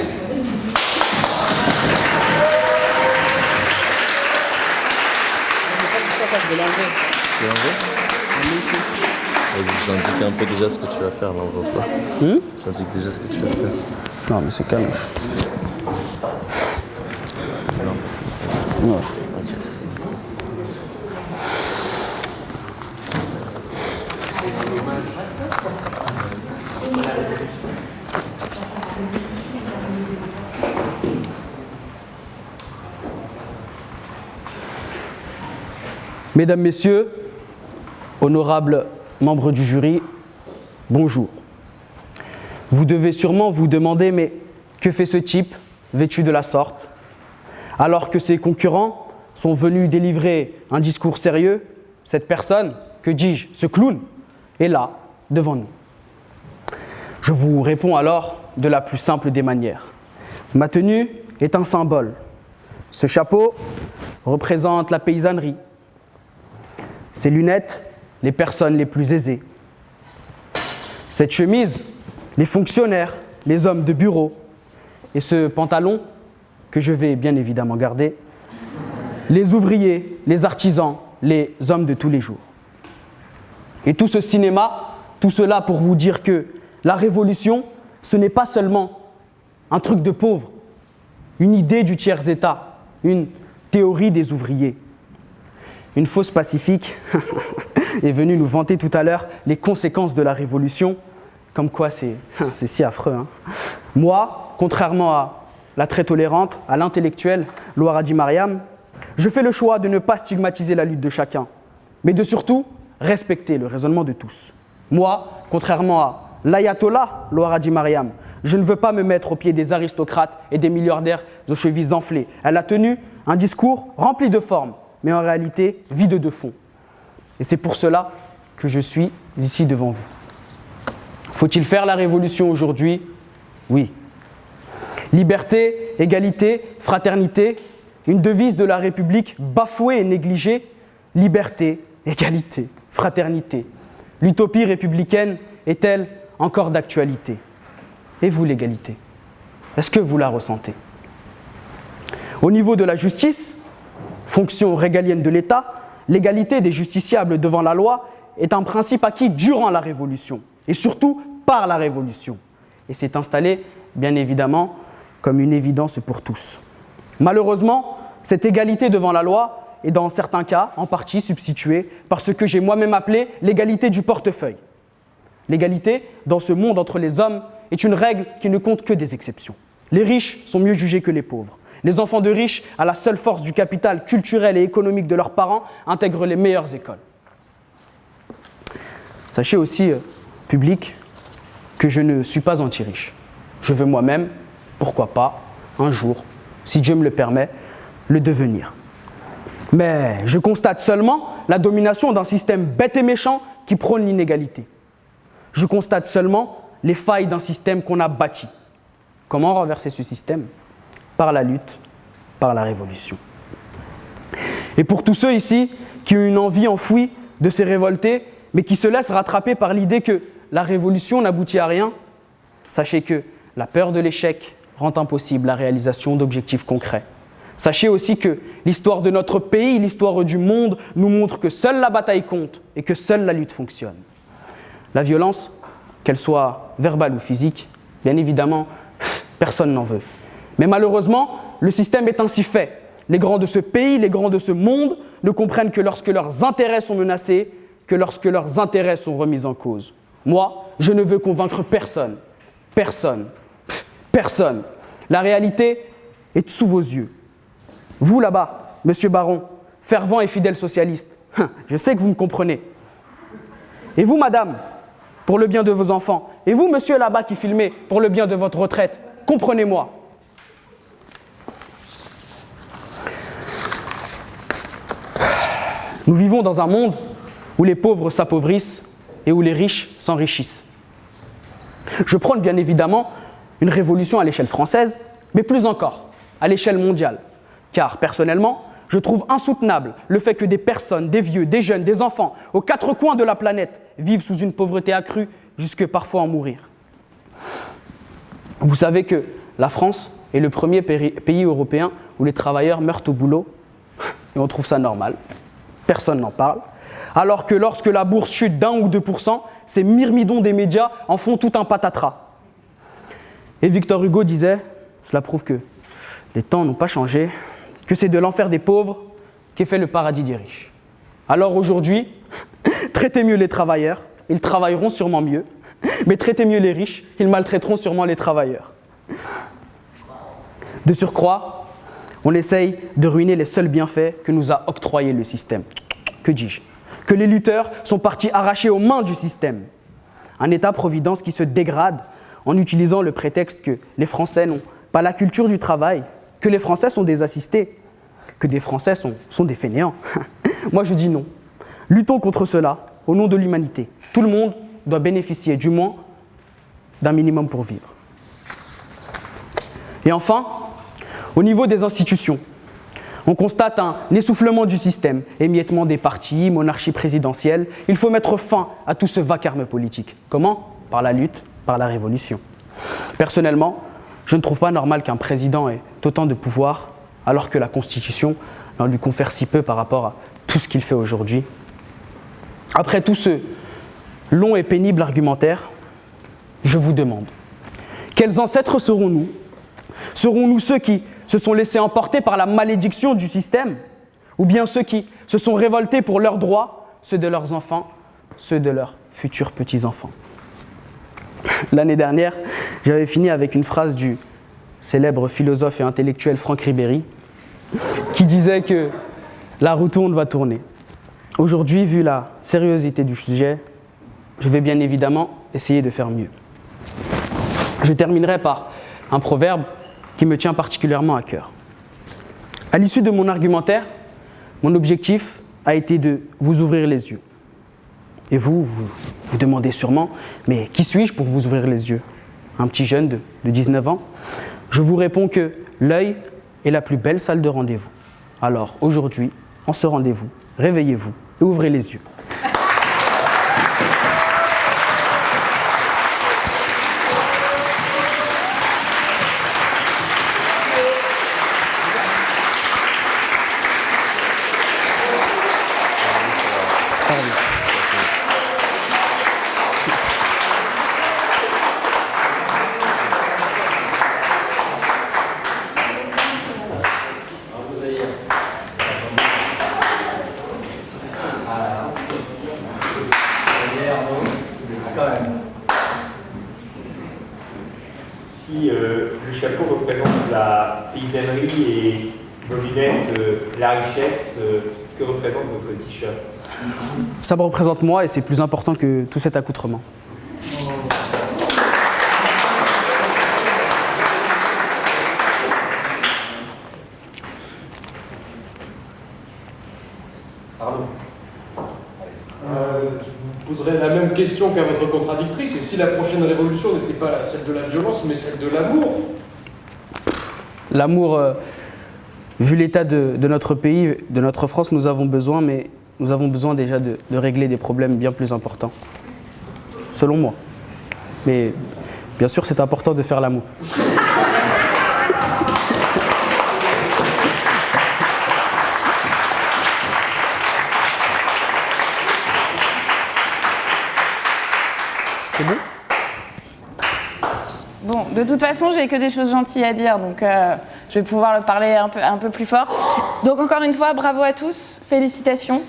M: Vas-y, j'indique un peu déjà ce que tu vas faire là en faisant ça. J'indique déjà ce que tu vas faire.
A: Non, mais c'est calme.
M: Non.
A: Ouais. Mesdames, Messieurs, honorables membres du jury, bonjour. Vous devez sûrement vous demander, mais que fait ce type vêtu de la sorte? Alors que ses concurrents sont venus délivrer un discours sérieux, cette personne, que dis-je, ce clown, est là, devant nous. Je vous réponds alors de la plus simple des manières. Ma tenue est un symbole. Ce chapeau représente la paysannerie. Ces lunettes, les personnes les plus aisées. Cette chemise, les fonctionnaires, les hommes de bureau. Et ce pantalon, que je vais bien évidemment garder, les ouvriers, les artisans, les hommes de tous les jours. Et tout ce cinéma, tout cela pour vous dire que la révolution, ce n'est pas seulement un truc de pauvre, une idée du tiers-État, une théorie des ouvriers. Une fausse pacifique est venue nous vanter tout à l'heure les conséquences de la révolution, comme quoi c'est si affreux. Hein. Moi, contrairement à la très tolérante, à l'intellectuelle Loara Hadi Mariam, je fais le choix de ne pas stigmatiser la lutte de chacun, mais de surtout respecter le raisonnement de tous. Moi, contrairement à l'ayatollah Loara Hadi Mariam, je ne veux pas me mettre au pied des aristocrates et des milliardaires aux chevilles enflées. Elle a tenu un discours rempli de formes, mais en réalité vide de fond. Et c'est pour cela que je suis ici devant vous. Faut-il faire la révolution aujourd'hui? Oui. Liberté, égalité, fraternité, une devise de la République bafouée et négligée. Liberté, égalité, fraternité. L'utopie républicaine est-elle encore d'actualité? Et vous, l'égalité? Est-ce que vous la ressentez? Au niveau de la justice, fonction régalienne de l'État, l'égalité des justiciables devant la loi est un principe acquis durant la Révolution et surtout
N: par la révolution. Et s'est installé, bien évidemment, comme une évidence pour tous. Malheureusement, cette égalité devant la loi est dans certains cas en partie substituée par ce que j'ai moi-même appelé l'égalité du portefeuille. L'égalité, dans ce monde entre les hommes, est une règle qui ne compte que des exceptions. Les riches sont mieux jugés que les pauvres. Les enfants de riches, à la seule force du capital culturel et économique de leurs parents, intègrent les meilleures écoles. Sachez aussi, public, que je ne suis pas anti-riche. Je veux moi-même, pourquoi pas, un jour, si Dieu me le permet, le devenir. Mais je constate seulement la domination d'un système bête et méchant qui prône l'inégalité. Je constate seulement les failles d'un système qu'on a bâti. Comment renverser ce système ? Par la lutte, par la révolution. Et pour tous ceux ici qui ont une envie enfouie de se révolter, mais qui se laissent rattraper par l'idée que la révolution n'aboutit à rien, sachez que la peur de l'échec rend impossible la réalisation d'objectifs concrets. Sachez aussi que l'histoire de notre pays, l'histoire du monde, nous montre que seule la bataille compte et que seule la lutte fonctionne. La violence, qu'elle soit verbale ou physique, bien évidemment, personne n'en veut. Mais malheureusement, le système est ainsi fait. Les grands de ce pays, les grands de ce monde ne comprennent que lorsque leurs intérêts sont menacés, que lorsque leurs intérêts sont remis en cause. Moi, je ne veux convaincre personne. Personne. Personne. La réalité est sous vos yeux. Vous là-bas, monsieur Baron, fervent et fidèle socialiste, je sais que vous me comprenez. Et vous, madame, pour le bien de vos enfants. Et vous, monsieur là-bas qui filmez, pour le bien de votre retraite, comprenez-moi. Nous vivons dans un monde où les pauvres s'appauvrissent et où les riches s'enrichissent. Je prône bien évidemment une révolution à l'échelle française, mais plus encore, à l'échelle mondiale. Car, personnellement, je trouve insoutenable le fait que des personnes, des vieux, des jeunes, des enfants, aux quatre coins de la planète, vivent sous une pauvreté accrue, jusque parfois en mourir. Vous savez que la France est le premier pays européen où les travailleurs meurent au boulot, et on trouve ça normal. Personne n'en parle. Alors que lorsque la bourse chute d'1 ou 2%, ces myrmidons des médias en font tout un patatras. Et Victor Hugo disait, cela prouve que les temps n'ont pas changé, que c'est de l'enfer des pauvres qu'est fait le paradis des riches. Alors aujourd'hui, traitez mieux les travailleurs, ils travailleront sûrement mieux, mais traitez mieux les riches, ils maltraiteront sûrement les travailleurs. De surcroît, on essaye de ruiner les seuls bienfaits que nous a octroyés le système. Que dis-je ? Que les lutteurs sont partis arrachés aux mains du système. Un État-providence qui se dégrade en utilisant le prétexte que les Français n'ont pas la culture du travail, que les Français sont des assistés, que des Français sont des fainéants. Moi, je dis non. Luttons contre cela, au nom de l'humanité. Tout le monde doit bénéficier, du moins, d'un minimum pour vivre. Et enfin, au niveau des institutions, on constate un essoufflement du système, émiettement des partis, monarchie présidentielle. Il faut mettre fin à tout ce vacarme politique. Comment ? Par la lutte, par la révolution. Personnellement, je ne trouve pas normal qu'un président ait autant de pouvoir alors que la Constitution en lui confère si peu par rapport à tout ce qu'il fait aujourd'hui. Après tout ce long et pénible argumentaire, je vous demande, quels ancêtres serons-nous ? Serons-nous ceux qui se sont laissés emporter par la malédiction du système ? Ou bien ceux qui se sont révoltés pour leurs droits, ceux de leurs enfants, ceux de leurs futurs petits-enfants ? L'année dernière, j'avais fini avec une phrase du célèbre philosophe et intellectuel Franck Ribéry qui disait que la roue tourne va tourner. Aujourd'hui, vu la sérieuxité du sujet, je vais bien évidemment essayer de faire mieux. Je terminerai par un proverbe qui me tient particulièrement à cœur. À l'issue de mon argumentaire, mon objectif a été de vous ouvrir les yeux. Et vous demandez sûrement, mais qui suis-je pour vous ouvrir les yeux ? Un petit jeune de 19 ans ? Je vous réponds que l'œil est la plus belle salle de rendez-vous. Alors aujourd'hui, en ce rendez-vous, réveillez-vous et ouvrez les yeux.
D: si le chapeau représente la paysannerie et vos lunettes, la richesse, que représente votre t-shirt?
N: Ça me représente moi et c'est plus important que tout cet accoutrement.
F: Pardon. Je vous poserai la même question qu'à votre contradictrice. Et si la prochaine révolution n'était pas celle de la violence, mais celle de l'amour?
N: L'amour, vu l'état de notre pays, de notre France, nous avons besoin, mais nous avons besoin déjà de régler des problèmes bien plus importants. Selon moi. Mais bien sûr, c'est important de faire l'amour. C'est bon?
O: Bon, de toute façon, j'ai que des choses gentilles à dire, donc je vais pouvoir le parler un peu plus fort. Donc encore une fois, bravo à tous, félicitations.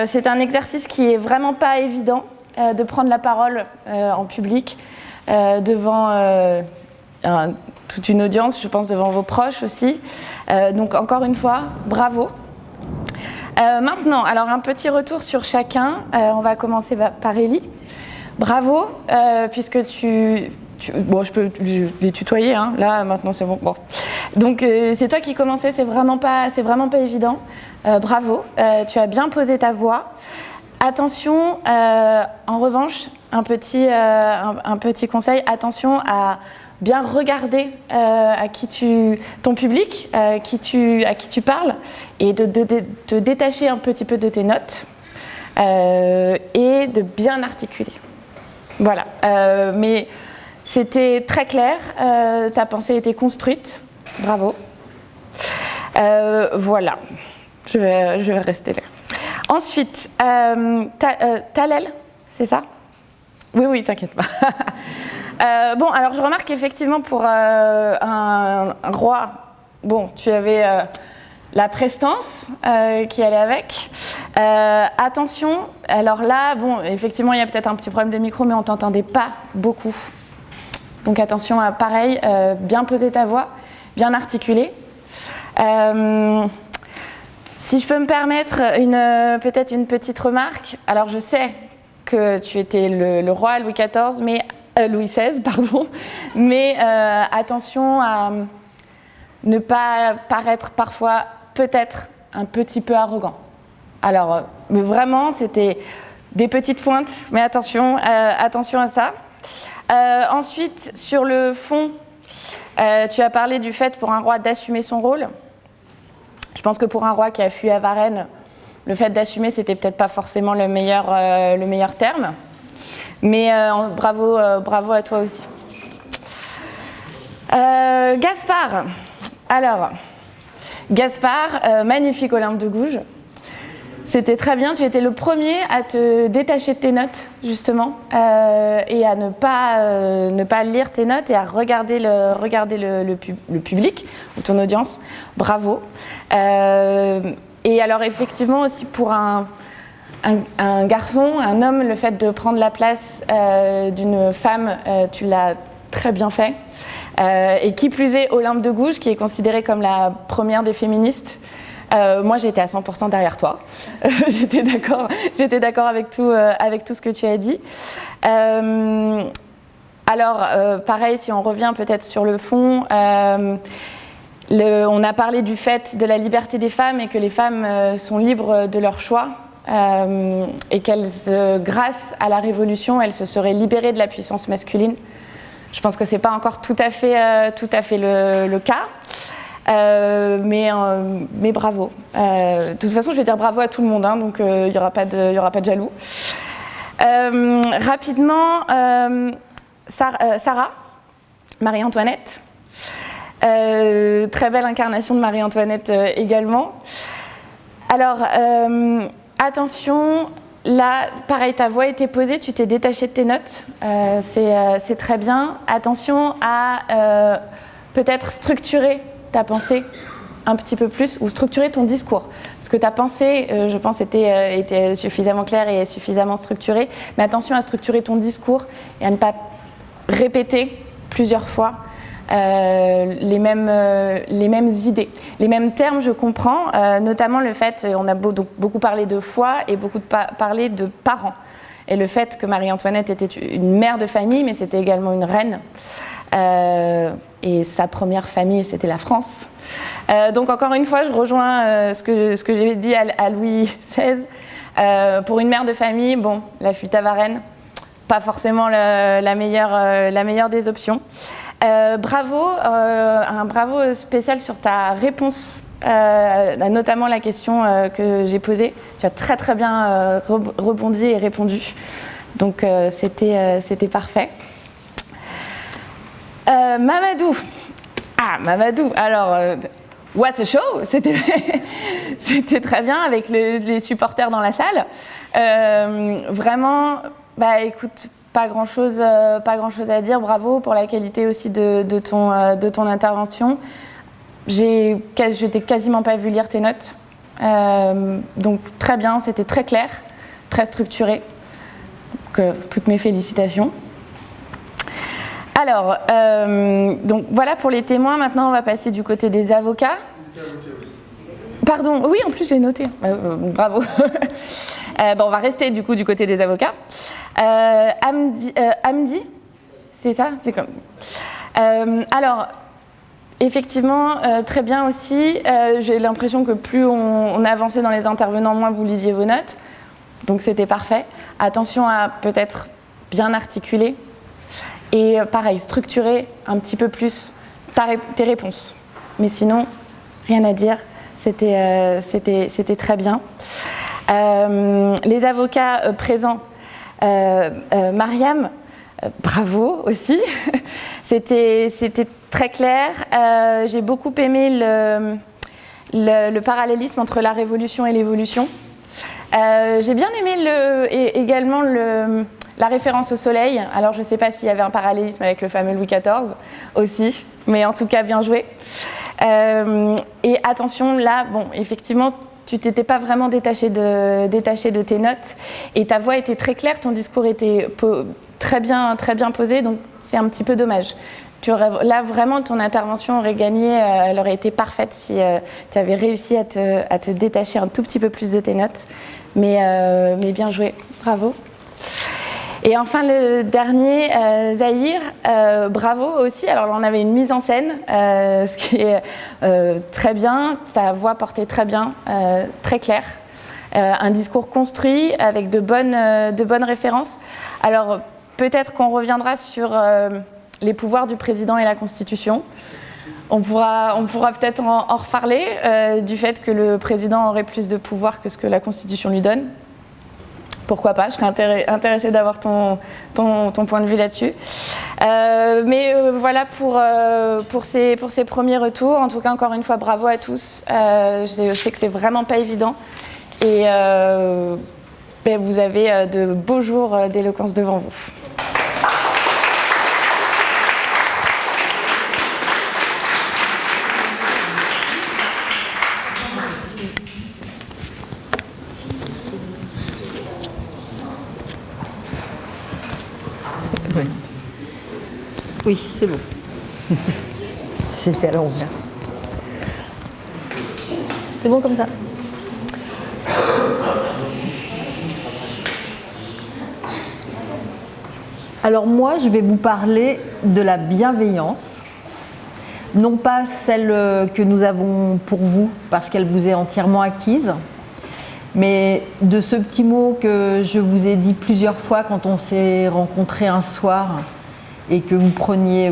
O: C'est un exercice qui est vraiment pas évident, de prendre la parole en public devant toute une audience, je pense devant vos proches aussi. Donc encore une fois, bravo. Maintenant, alors un petit retour sur chacun. On va commencer par Élie. Bravo, puisque bon, je peux les tutoyer, hein. Là, maintenant, c'est bon. Bon. Donc, c'est toi qui commençais, c'est vraiment pas évident. Bravo, tu as bien posé ta voix. Attention, en revanche, un petit conseil, attention à bien regarder ton public, à qui tu parles, et de te détacher un petit peu de tes notes, et de bien articuler. Voilà, mais c'était très clair, ta pensée était construite, bravo. Voilà, je vais rester là. Ensuite, Talel, c'est ça? Oui, t'inquiète pas. Bon, alors je remarque qu'effectivement pour un roi, bon, tu avais la prestance qui allait avec. Attention, alors là, bon, effectivement, il y a peut-être un petit problème de micro, mais on ne t'entendait pas beaucoup. Donc attention à, pareil, bien poser ta voix, bien articuler. Si je peux me permettre peut-être une petite remarque, alors je sais que tu étais le roi Louis XVI, pardon, mais attention à ne pas paraître parfois peut-être un petit peu arrogant. Alors, mais vraiment, c'était des petites pointes, mais attention à ça. Ensuite, sur le fond, tu as parlé du fait pour un roi d'assumer son rôle. Je pense que pour un roi qui a fui à Varennes, le fait d'assumer, c'était peut-être pas forcément le meilleur terme. Mais bravo à toi aussi. Gaspard. Alors, Gaspard, magnifique Olympe de Gouges. C'était très bien, tu étais le premier à te détacher de tes notes, justement, et à ne pas lire tes notes et à regarder le public ou ton audience. Bravo. Et alors, effectivement, aussi pour un garçon, un homme, le fait de prendre la place d'une femme, tu l'as très bien fait. Et qui plus est, Olympe de Gouges, qui est considérée comme la première des féministes. Moi, j'étais à 100% derrière toi. J'étais d'accord avec tout ce que tu as dit. Alors, pareil, si on revient peut-être sur le fond, on a parlé du fait de la liberté des femmes et que les femmes sont libres de leur choix et qu'elles, grâce à la Révolution, elles se seraient libérées de la puissance masculine. Je pense que ce n'est pas encore tout à fait le cas. Mais bravo. De toute façon, je vais dire bravo à tout le monde, hein, donc il n'y aura pas de jaloux. Rapidement, Sarah, Marie-Antoinette. Très belle incarnation de Marie-Antoinette également. Alors, attention, là, pareil, ta voix était posée, tu t'es détaché de tes notes, c'est très bien. Attention à peut-être structurer ta pensée un petit peu plus ou structurer ton discours. Parce que ta pensée, je pense, était suffisamment claire et suffisamment structurée. Mais attention à structurer ton discours et à ne pas répéter plusieurs fois les mêmes idées. Les mêmes termes, je comprends, notamment le fait, on a beaucoup parlé de foi et beaucoup parlé de parents. Et le fait que Marie-Antoinette était une mère de famille, mais c'était également une reine. Et sa première famille, c'était la France. Donc encore une fois, je rejoins ce que j'ai dit à Louis XVI. Pour une mère de famille, bon, la fuite à Varennes, pas forcément la meilleure des options. Bravo, un bravo spécial sur ta réponse, notamment la question que j'ai posée. Tu as très très bien rebondi et répondu. Donc c'était parfait. Mamadou. Ah, Mamadou. Alors, what a show. C'était très bien avec les supporters dans la salle. Vraiment, bah écoute, pas grand chose à dire. Bravo pour la qualité aussi de ton intervention. Je t'ai quasiment pas vu lire tes notes. Donc très bien, c'était très clair, très structuré. Donc, toutes mes félicitations. Alors, donc voilà pour les témoins. Maintenant, on va passer du côté des avocats. Pardon, oui, en plus, je l'ai noté. Bravo. Bon, on va rester du coup du côté des avocats. Hamdi, c'est ça, c'est comme. Alors, effectivement, très bien aussi. J'ai l'impression que plus on avançait dans les intervenants, moins vous lisiez vos notes. Donc, c'était parfait. Attention à peut-être bien articuler. Et pareil, structurer un petit peu plus tes réponses. Mais sinon, rien à dire, c'était très bien. Les avocats présents, Mariam, bravo aussi. C'était très clair. J'ai beaucoup aimé le parallélisme entre la révolution et l'évolution. J'ai bien aimé également la référence au soleil. Alors je ne sais pas s'il y avait un parallélisme avec le fameux Louis XIV aussi, mais en tout cas bien joué. Et attention, là, bon, effectivement, tu t'étais pas vraiment détaché de tes notes et ta voix était très claire, ton discours était très bien posé, donc c'est un petit peu dommage. Là, vraiment, ton intervention aurait gagné, elle aurait été parfaite si tu avais réussi à te détacher un tout petit peu plus de tes notes. Mais bien joué, bravo. Et enfin, le dernier, Zahir, bravo aussi. Alors, on avait une mise en scène, ce qui est très bien. Sa voix portait très bien, très clair. Un discours construit avec de bonnes références. Alors, peut-être qu'on reviendra sur les pouvoirs du président et la Constitution. On pourra peut-être en reparler, du fait que le président aurait plus de pouvoir que ce que la Constitution lui donne. Pourquoi pas, je serais intéressée d'avoir ton point de vue là-dessus. Mais voilà pour ces premiers retours. En tout cas, encore une fois, bravo à tous. Je sais que c'est vraiment pas évident. Et vous avez de beaux jours d'éloquence devant vous.
P: Oui, c'est bon. C'était à l'envers. C'est bon comme ça. Alors moi, je vais vous parler de la bienveillance. Non pas celle que nous avons pour vous, parce qu'elle vous est entièrement acquise, mais de ce petit mot que je vous ai dit plusieurs fois quand on s'est rencontrés un soir et que vous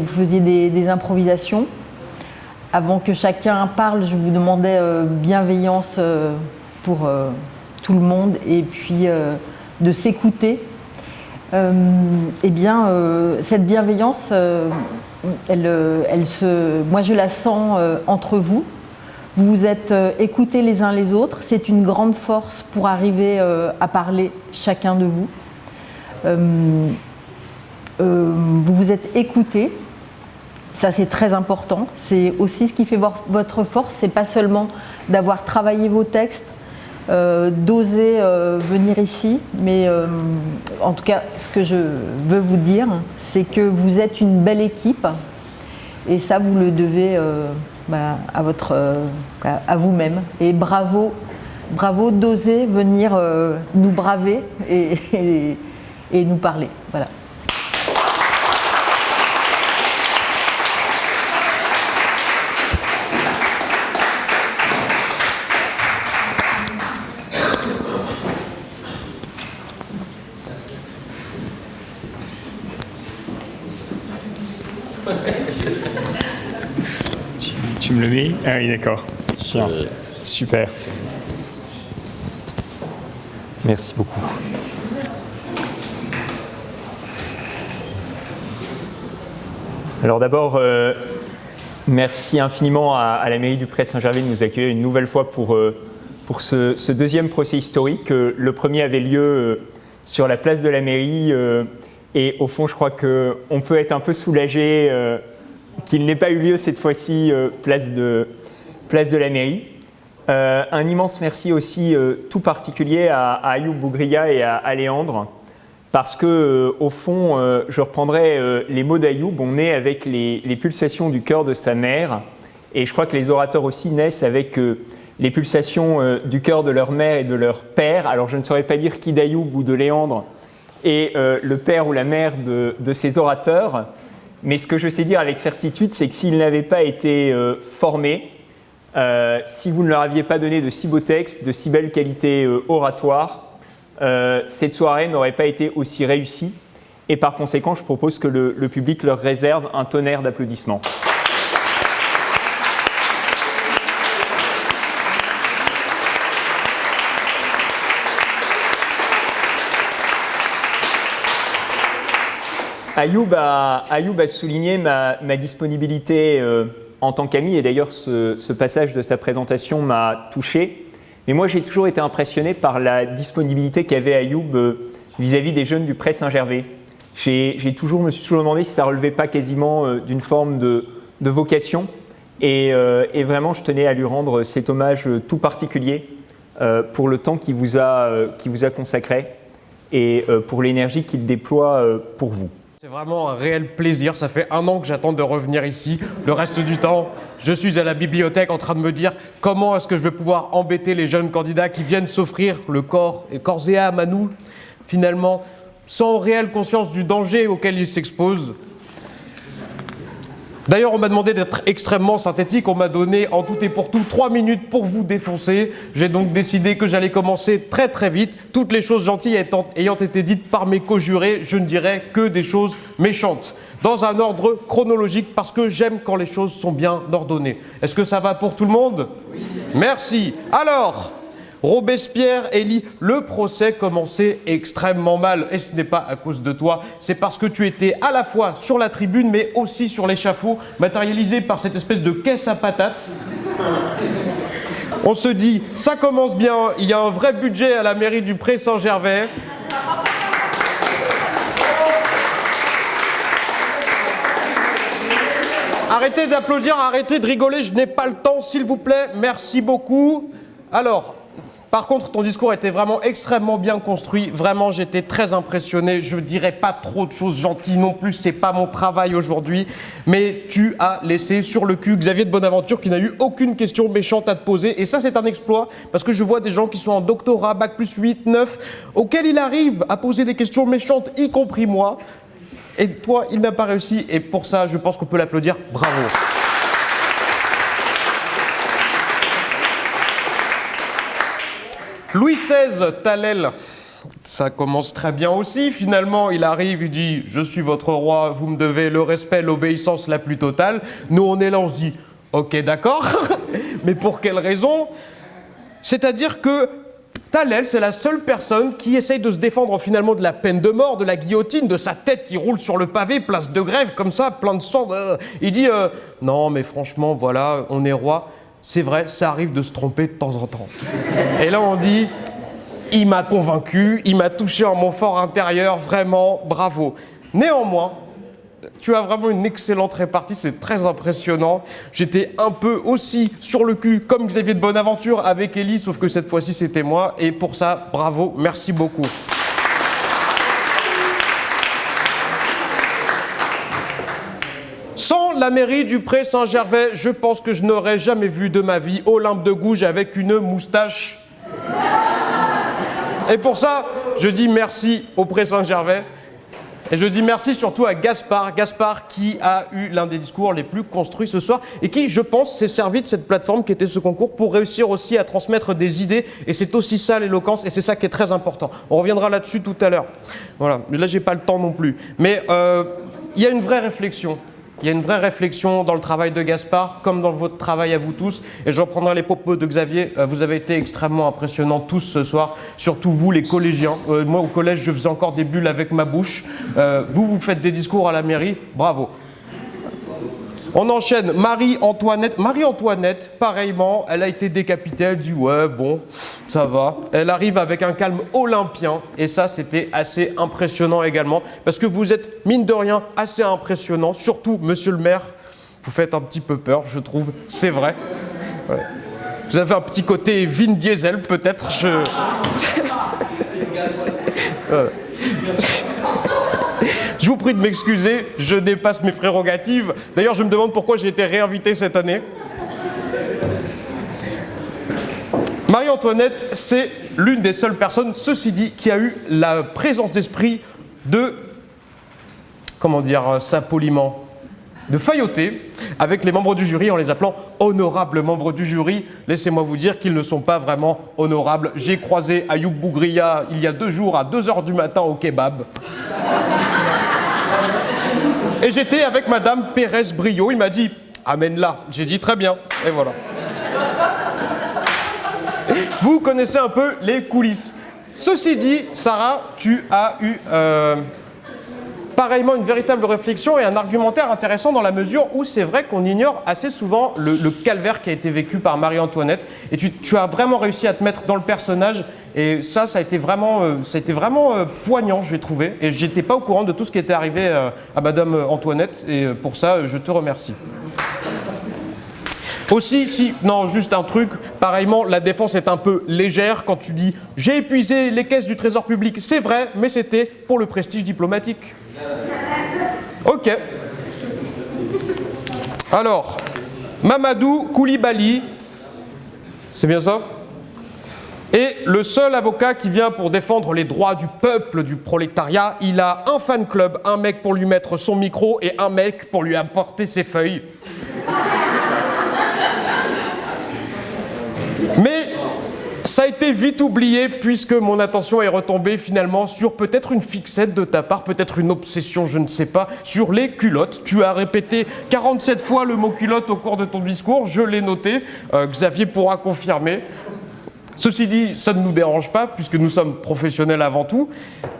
P: faisiez des improvisations. Avant que chacun parle, je vous demandais bienveillance pour tout le monde et puis de s'écouter. Cette bienveillance, moi je la sens entre vous. Vous vous êtes écoutés les uns les autres. C'est une grande force pour arriver à parler chacun de vous. Vous vous êtes écoutés, ça c'est très important. C'est aussi ce qui fait votre force, c'est pas seulement d'avoir travaillé vos textes, d'oser venir ici, mais en tout cas ce que je veux vous dire, c'est que vous êtes une belle équipe Et ça, vous le devez à vous-même. Et bravo d'oser venir nous braver et nous parler. Voilà.
D: Tu me le mets? Ah oui, d'accord. Tiens, super. Merci beaucoup. Alors d'abord, merci infiniment à la mairie du Pré Saint-Gervais de nous accueillir une nouvelle fois pour ce deuxième procès historique. Le premier avait lieu sur la place de la mairie et au fond, je crois qu'on peut être un peu soulagé qu'il n'ait pas eu lieu cette fois-ci place de la mairie. Un immense merci aussi tout particulier à Ayoub Bougria et à Léandre, parce que au fond, je reprendrai les mots d'Ayoub, on naît avec les pulsations du cœur de sa mère, et je crois que les orateurs aussi naissent avec les pulsations du cœur de leur mère et de leur père. Alors je ne saurais pas dire qui d'Ayoub ou de Léandre est le père ou la mère de ces orateurs, mais ce que je sais dire avec certitude, c'est que s'ils n'avaient pas été formés, si vous ne leur aviez pas donné de si beaux textes, de si belles qualités oratoires, cette soirée n'aurait pas été aussi réussie. Et par conséquent, je propose que le public leur réserve un tonnerre d'applaudissements. Ayoub a souligné ma disponibilité en tant qu'ami, et d'ailleurs ce passage de sa présentation m'a touché. Mais moi j'ai toujours été impressionné par la disponibilité qu'avait Ayoub vis-à-vis des jeunes du Pré Saint-Gervais. Je me suis toujours demandé si ça ne relevait pas quasiment d'une forme de vocation. Et vraiment, je tenais à lui rendre cet hommage tout particulier pour le temps qu'il vous a consacré et pour l'énergie qu'il déploie pour vous.
F: C'est vraiment un réel plaisir. Ça fait 1 an que j'attends de revenir ici. Le reste du temps, je suis à la bibliothèque en train de me dire comment est-ce que je vais pouvoir embêter les jeunes candidats qui viennent s'offrir le corps et âme à nous, finalement, sans réelle conscience du danger auquel ils s'exposent. D'ailleurs, on m'a demandé d'être extrêmement synthétique. On m'a donné en tout et pour tout 3 minutes pour vous défoncer. J'ai donc décidé que j'allais commencer très très vite. Toutes les choses gentilles ayant été dites par mes co-jurés, je ne dirai que des choses méchantes. Dans un ordre chronologique, parce que j'aime quand les choses sont bien ordonnées. Est-ce que ça va pour tout le monde? Oui. Merci. Alors, Robespierre, Élie, le procès commençait extrêmement mal. Et ce n'est pas à cause de toi, c'est parce que tu étais à la fois sur la tribune, mais aussi sur l'échafaud, matérialisé par cette espèce de caisse à patates. On se dit, ça commence bien, il y a un vrai budget à la mairie du Pré Saint-Gervais. Arrêtez d'applaudir, arrêtez de rigoler, je n'ai pas le temps, s'il vous plaît. Merci beaucoup. Alors, par contre, ton discours était vraiment extrêmement bien construit. Vraiment, j'étais très impressionné. Je ne dirais pas trop de choses gentilles non plus, c'est pas mon travail aujourd'hui. Mais tu as laissé sur le cul Xavier de Bonaventure qui n'a eu aucune question méchante à te poser. Et ça, c'est un exploit parce que je vois des gens qui sont en doctorat, bac plus 8, 9, auxquels il arrive à poser des questions méchantes, y compris moi. Et toi, il n'a pas réussi. Et pour ça, je pense qu'on peut l'applaudir. Bravo. Louis XVI, Talel, ça commence très bien aussi. Finalement, il arrive, il dit « Je suis votre roi, vous me devez le respect, l'obéissance la plus totale ». Nous, on est là, on se dit « Ok, d'accord, mais pour quelle raison ?» C'est-à-dire que Talel, c'est la seule personne qui essaye de se défendre finalement de la peine de mort, de la guillotine, de sa tête qui roule sur le pavé, place de Grève, comme ça, plein de sang. Il dit « Non, mais franchement, voilà, on est roi ». C'est vrai, ça arrive de se tromper de temps en temps. Et là, on dit, il m'a convaincu, il m'a touché en mon fort intérieur, vraiment, bravo. Néanmoins, tu as vraiment une excellente répartie, c'est très impressionnant. J'étais un peu aussi sur le cul, comme Xavier de Bonaventure avec Élie, sauf que cette fois-ci, c'était moi. Et pour ça, bravo, merci beaucoup. Sans la mairie du Pré Saint-Gervais, je pense que je n'aurais jamais vu de ma vie Olympe de Gouges avec une moustache. Et pour ça, je dis merci au Pré Saint-Gervais. Et je dis merci surtout à Gaspard qui a eu l'un des discours les plus construits ce soir et qui, je pense, s'est servi de cette plateforme qui était ce concours pour réussir aussi à transmettre des idées. Et c'est aussi ça l'éloquence et c'est ça qui est très important. On reviendra là-dessus tout à l'heure. Voilà, mais là j'ai pas le temps non plus. Mais il y a une vraie réflexion. Il y a une vraie réflexion dans le travail de Gaspard, comme dans votre travail à vous tous. Et je reprendrai les propos de Xavier. Vous avez été extrêmement impressionnants tous ce soir, surtout vous, les collégiens. Moi, au collège, je faisais encore des bulles avec ma bouche. Vous faites des discours à la mairie. Bravo. On enchaîne. Marie-Antoinette. Marie-Antoinette, pareillement, elle a été décapitée. Elle dit ouais, bon, ça va. Elle arrive avec un calme olympien. Et ça, c'était assez impressionnant également. Parce que vous êtes, mine de rien, assez impressionnant. Surtout, monsieur le maire, vous faites un petit peu peur, je trouve. C'est vrai. Ouais. Vous avez un petit côté Vin Diesel, peut-être. Je vous prie de m'excuser, je dépasse mes prérogatives. D'ailleurs, je me demande pourquoi j'ai été réinvité cette année. Marie-Antoinette, c'est l'une des seules personnes, ceci dit, qui a eu la présence d'esprit de, comment dire ça poliment, de failloter avec les membres du jury en les appelant honorables membres du jury. Laissez-moi vous dire qu'ils ne sont pas vraiment honorables. J'ai croisé Ayoub Bougria il y a 2 jours à 2h du matin au kebab. Et j'étais avec Madame Pérez-Brio, il m'a dit « amène-la ». J'ai dit « très bien ». Et voilà. Vous connaissez un peu les coulisses. Ceci dit, Sarah, tu as eu pareillement une véritable réflexion et un argumentaire intéressant dans la mesure où c'est vrai qu'on ignore assez souvent le calvaire qui a été vécu par Marie-Antoinette. Et tu as vraiment réussi à te mettre dans le personnage. Et ça a été vraiment poignant, j'ai trouvé. Et j'étais pas au courant de tout ce qui était arrivé à Madame Antoinette. Et pour ça, je te remercie. Aussi, non, juste un truc, pareillement, la défense est un peu légère quand tu dis « j'ai épuisé les caisses du trésor public ». C'est vrai, mais c'était pour le prestige diplomatique. Ok. Alors, Mamadou Koulibaly, c'est bien ça ? Et le seul avocat qui vient pour défendre les droits du peuple, du prolétariat, il a un fan club, un mec pour lui mettre son micro et un mec pour lui apporter ses feuilles. Mais ça a été vite oublié puisque mon attention est retombée finalement sur peut-être une fixette de ta part, peut-être une obsession, je ne sais pas, sur les culottes. Tu as répété 47 fois le mot culotte au cours de ton discours, je l'ai noté, Xavier pourra confirmer. Ceci dit, ça ne nous dérange pas puisque nous sommes professionnels avant tout.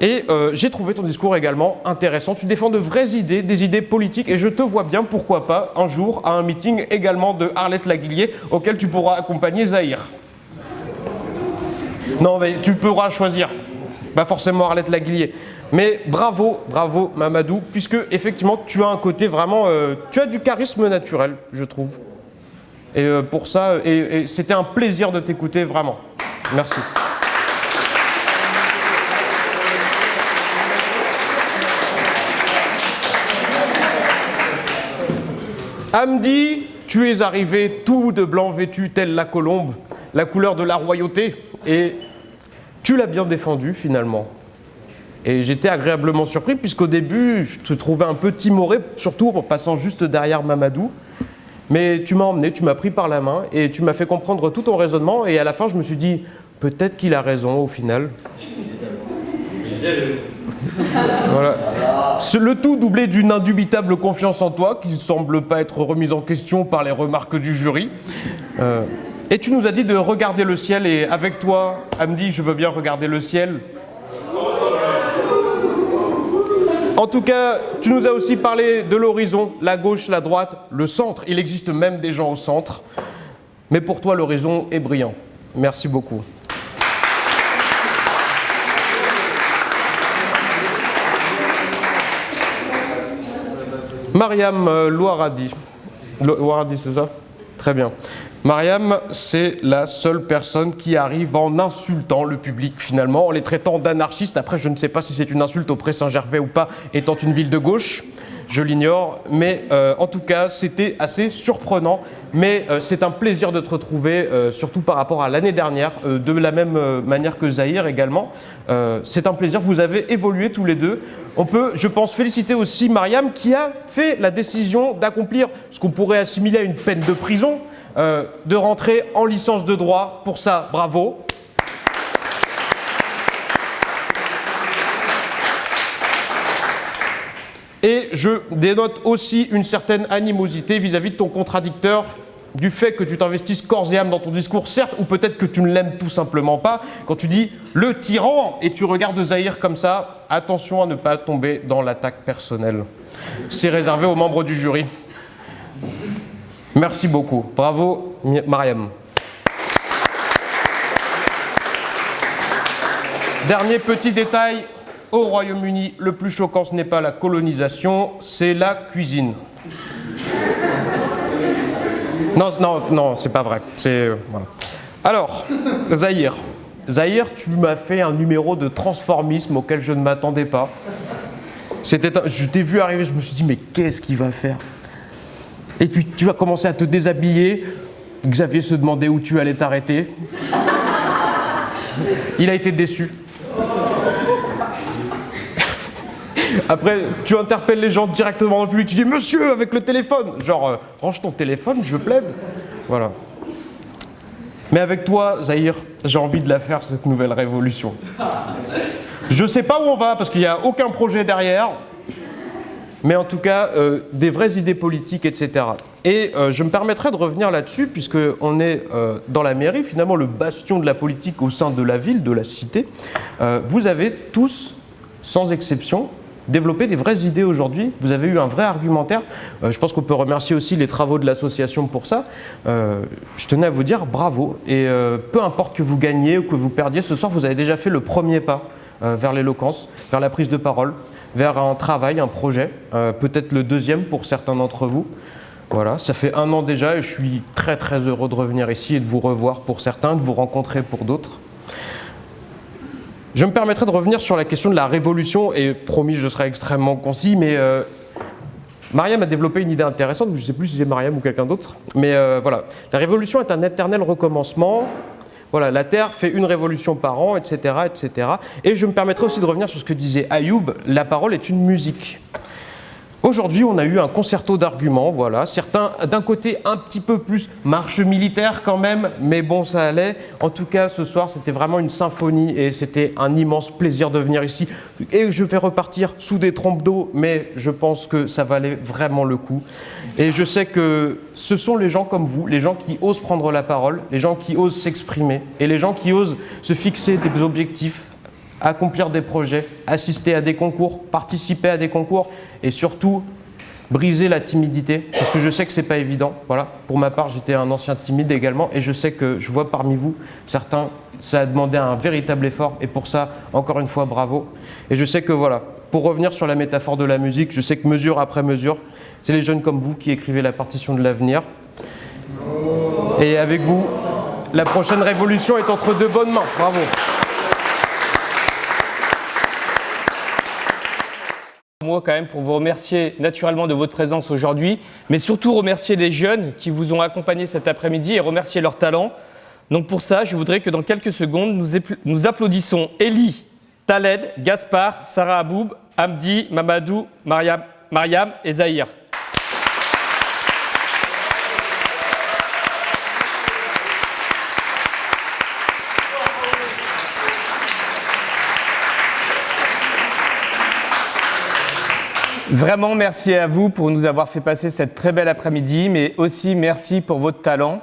F: Et j'ai trouvé ton discours également intéressant. Tu défends de vraies idées, des idées politiques et je te vois bien, pourquoi pas, un jour à un meeting également de Arlette Laguillier auquel tu pourras accompagner Zahir. Non, mais tu pourras choisir. Pas forcément Arlette Laguillier. Mais bravo, bravo Mamadou, puisque effectivement tu as un côté vraiment... tu as du charisme naturel, je trouve. Et pour ça, et c'était un plaisir de t'écouter, vraiment. Merci. Hamdi, tu es arrivé tout de blanc vêtu, telle la colombe, la couleur de la royauté, et tu l'as bien défendu finalement. Et j'étais agréablement surpris, puisqu'au début, je te trouvais un peu timoré, surtout en passant juste derrière Mamadou. Mais tu m'as emmené, tu m'as pris par la main et tu m'as fait comprendre tout ton raisonnement. Et à la fin, je me suis dit, peut-être qu'il a raison au final. Voilà. Le tout doublé d'une indubitable confiance en toi qui ne semble pas être remise en question par les remarques du jury. Et tu nous as dit de regarder le ciel. Et avec toi, Hamdi, je veux bien regarder le ciel. En tout cas, tu nous as aussi parlé de l'horizon, la gauche, la droite, le centre. Il existe même des gens au centre. Mais pour toi, l'horizon est brillant. Merci beaucoup. Mariam Louaradi. Louaradi, c'est ça ? Très bien. Mariam, c'est la seule personne qui arrive en insultant le public, finalement, en les traitant d'anarchistes. Après, je ne sais pas si c'est une insulte au Pré Saint-Gervais ou pas, étant une ville de gauche. je l'ignore, mais en tout cas, c'était assez surprenant. Mais c'est un plaisir de te retrouver, surtout par rapport à l'année dernière, de la même manière que Zahir également. C'est un plaisir, vous avez évolué tous les deux. On peut, je pense, féliciter aussi Mariam qui a fait la décision d'accomplir ce qu'on pourrait assimiler à une peine de prison, de rentrer en licence de droit. Pour ça, bravo. Et je dénote aussi une certaine animosité vis-à-vis de ton contradicteur, du fait que tu t'investisses corps et âme dans ton discours, certes, ou peut-être que tu ne l'aimes tout simplement pas. Quand tu dis « le tyran » et tu regardes Zahir comme ça, attention à ne pas tomber dans l'attaque personnelle. C'est réservé aux membres du jury. Merci beaucoup. Bravo, Mariam. Dernier petit détail. Au Royaume-Uni, le plus choquant, ce n'est pas la colonisation, c'est la cuisine. Non, c'est pas vrai. Voilà. Alors, Zahir, tu m'as fait un numéro de transformisme auquel je ne m'attendais pas. Je t'ai vu arriver, je me suis dit, mais qu'est-ce qu'il va faire? Et puis, tu as commencé à te déshabiller. Xavier se demandait où tu allais t'arrêter. Il a été déçu. Après, tu interpelles les gens directement dans le public, tu dis « Monsieur, avec le téléphone !» Genre, range ton téléphone, je plaide. Voilà. Mais avec toi, Zahir, j'ai envie de la faire, cette nouvelle révolution. Je sais pas où on va, parce qu'il n'y a aucun projet derrière. Mais en tout cas, des vraies idées politiques, etc. Et je me permettrai de revenir là-dessus, puisqu'on est dans la mairie, finalement le bastion de la politique au sein de la ville, de la cité. Vous avez tous, sans exception, développer des vraies idées aujourd'hui. Vous avez eu un vrai argumentaire. Je pense qu'on peut remercier aussi les travaux de l'association pour ça. Je tenais à vous dire bravo. Et peu importe que vous gagniez ou que vous perdiez, ce soir, vous avez déjà fait le premier pas vers l'éloquence, vers la prise de parole, vers un travail, un projet. Peut-être le deuxième pour certains d'entre vous. Voilà, ça fait 1 an déjà et je suis très très heureux de revenir ici et de vous revoir pour certains, de vous rencontrer pour d'autres. Je me permettrai de revenir sur la question de la révolution, et promis, je serai extrêmement concis, mais Mariam a développé une idée intéressante, je ne sais plus si c'est Mariam ou quelqu'un d'autre, mais voilà. La révolution est un éternel recommencement. Voilà, la Terre fait une révolution par an, etc., etc. Et je me permettrai aussi de revenir sur ce que disait Ayoub, la parole est une musique. Aujourd'hui, on a eu un concerto d'arguments, voilà. Certains, d'un côté, un petit peu plus marche militaire quand même, mais bon, ça allait. En tout cas, ce soir, c'était vraiment une symphonie et c'était un immense plaisir de venir ici. Et je vais repartir sous des trompes d'eau, mais je pense que ça valait vraiment le coup. Et je sais que ce sont les gens comme vous, les gens qui osent prendre la parole, les gens qui osent s'exprimer et les gens qui osent se fixer des objectifs, accomplir des projets, assister à des concours, participer à des concours et surtout briser la timidité, parce que je sais que c'est pas évident. Voilà. Pour ma part, j'étais un ancien timide également et je sais que je vois parmi vous certains, ça a demandé un véritable effort et pour ça, encore une fois, bravo. Et je sais que voilà, pour revenir sur la métaphore de la musique, je sais que mesure après mesure, c'est les jeunes comme vous qui écrivez la partition de l'avenir. Et avec vous, la prochaine révolution est entre de bonnes mains. Bravo.
Q: Moi, quand même, pour vous remercier naturellement de votre présence aujourd'hui, mais surtout remercier les jeunes qui vous ont accompagnés cet après-midi et remercier leur talent. Donc pour ça, je voudrais que dans quelques secondes, nous applaudissons Elie, Taled, Gaspard, Sarah Aboub, Hamdi, Mamadou, Mariam et Zahir. Vraiment, merci à vous pour nous avoir fait passer cette très belle après-midi, mais aussi merci pour votre talent,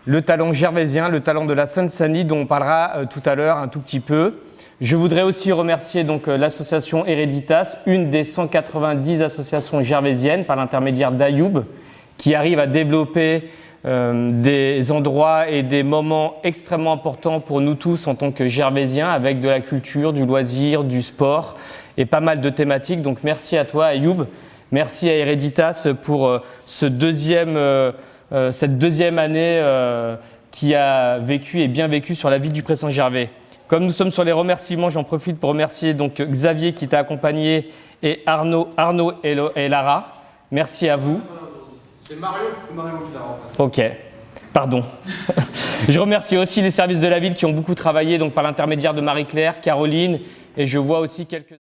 Q: le talent gervaisien, le talent de la Seine-Saint-Denis dont on parlera tout à l'heure un tout petit peu. Je voudrais aussi remercier donc l'association Hereditas, une des 190 associations gervaisiennes par l'intermédiaire d'Ayoub, qui arrive à développer des endroits et des moments extrêmement importants pour nous tous en tant que gervaisiens, avec de la culture, du loisir, du sport et pas mal de thématiques. Donc merci à toi Ayoub, merci à Hereditas pour cette deuxième année qui a vécu et bien vécu sur la ville du Pré-Saint-Gervais. Comme nous sommes sur les remerciements, j'en profite pour remercier donc Xavier qui t'a accompagné et Arnaud et Lara. Merci à vous.
F: C'est Marion. C'est Marion qui l'a remplacé.
Q: Ok, pardon. Je remercie aussi les services de la ville qui ont beaucoup travaillé donc par l'intermédiaire de Marie-Claire, Caroline, et je vois aussi quelques...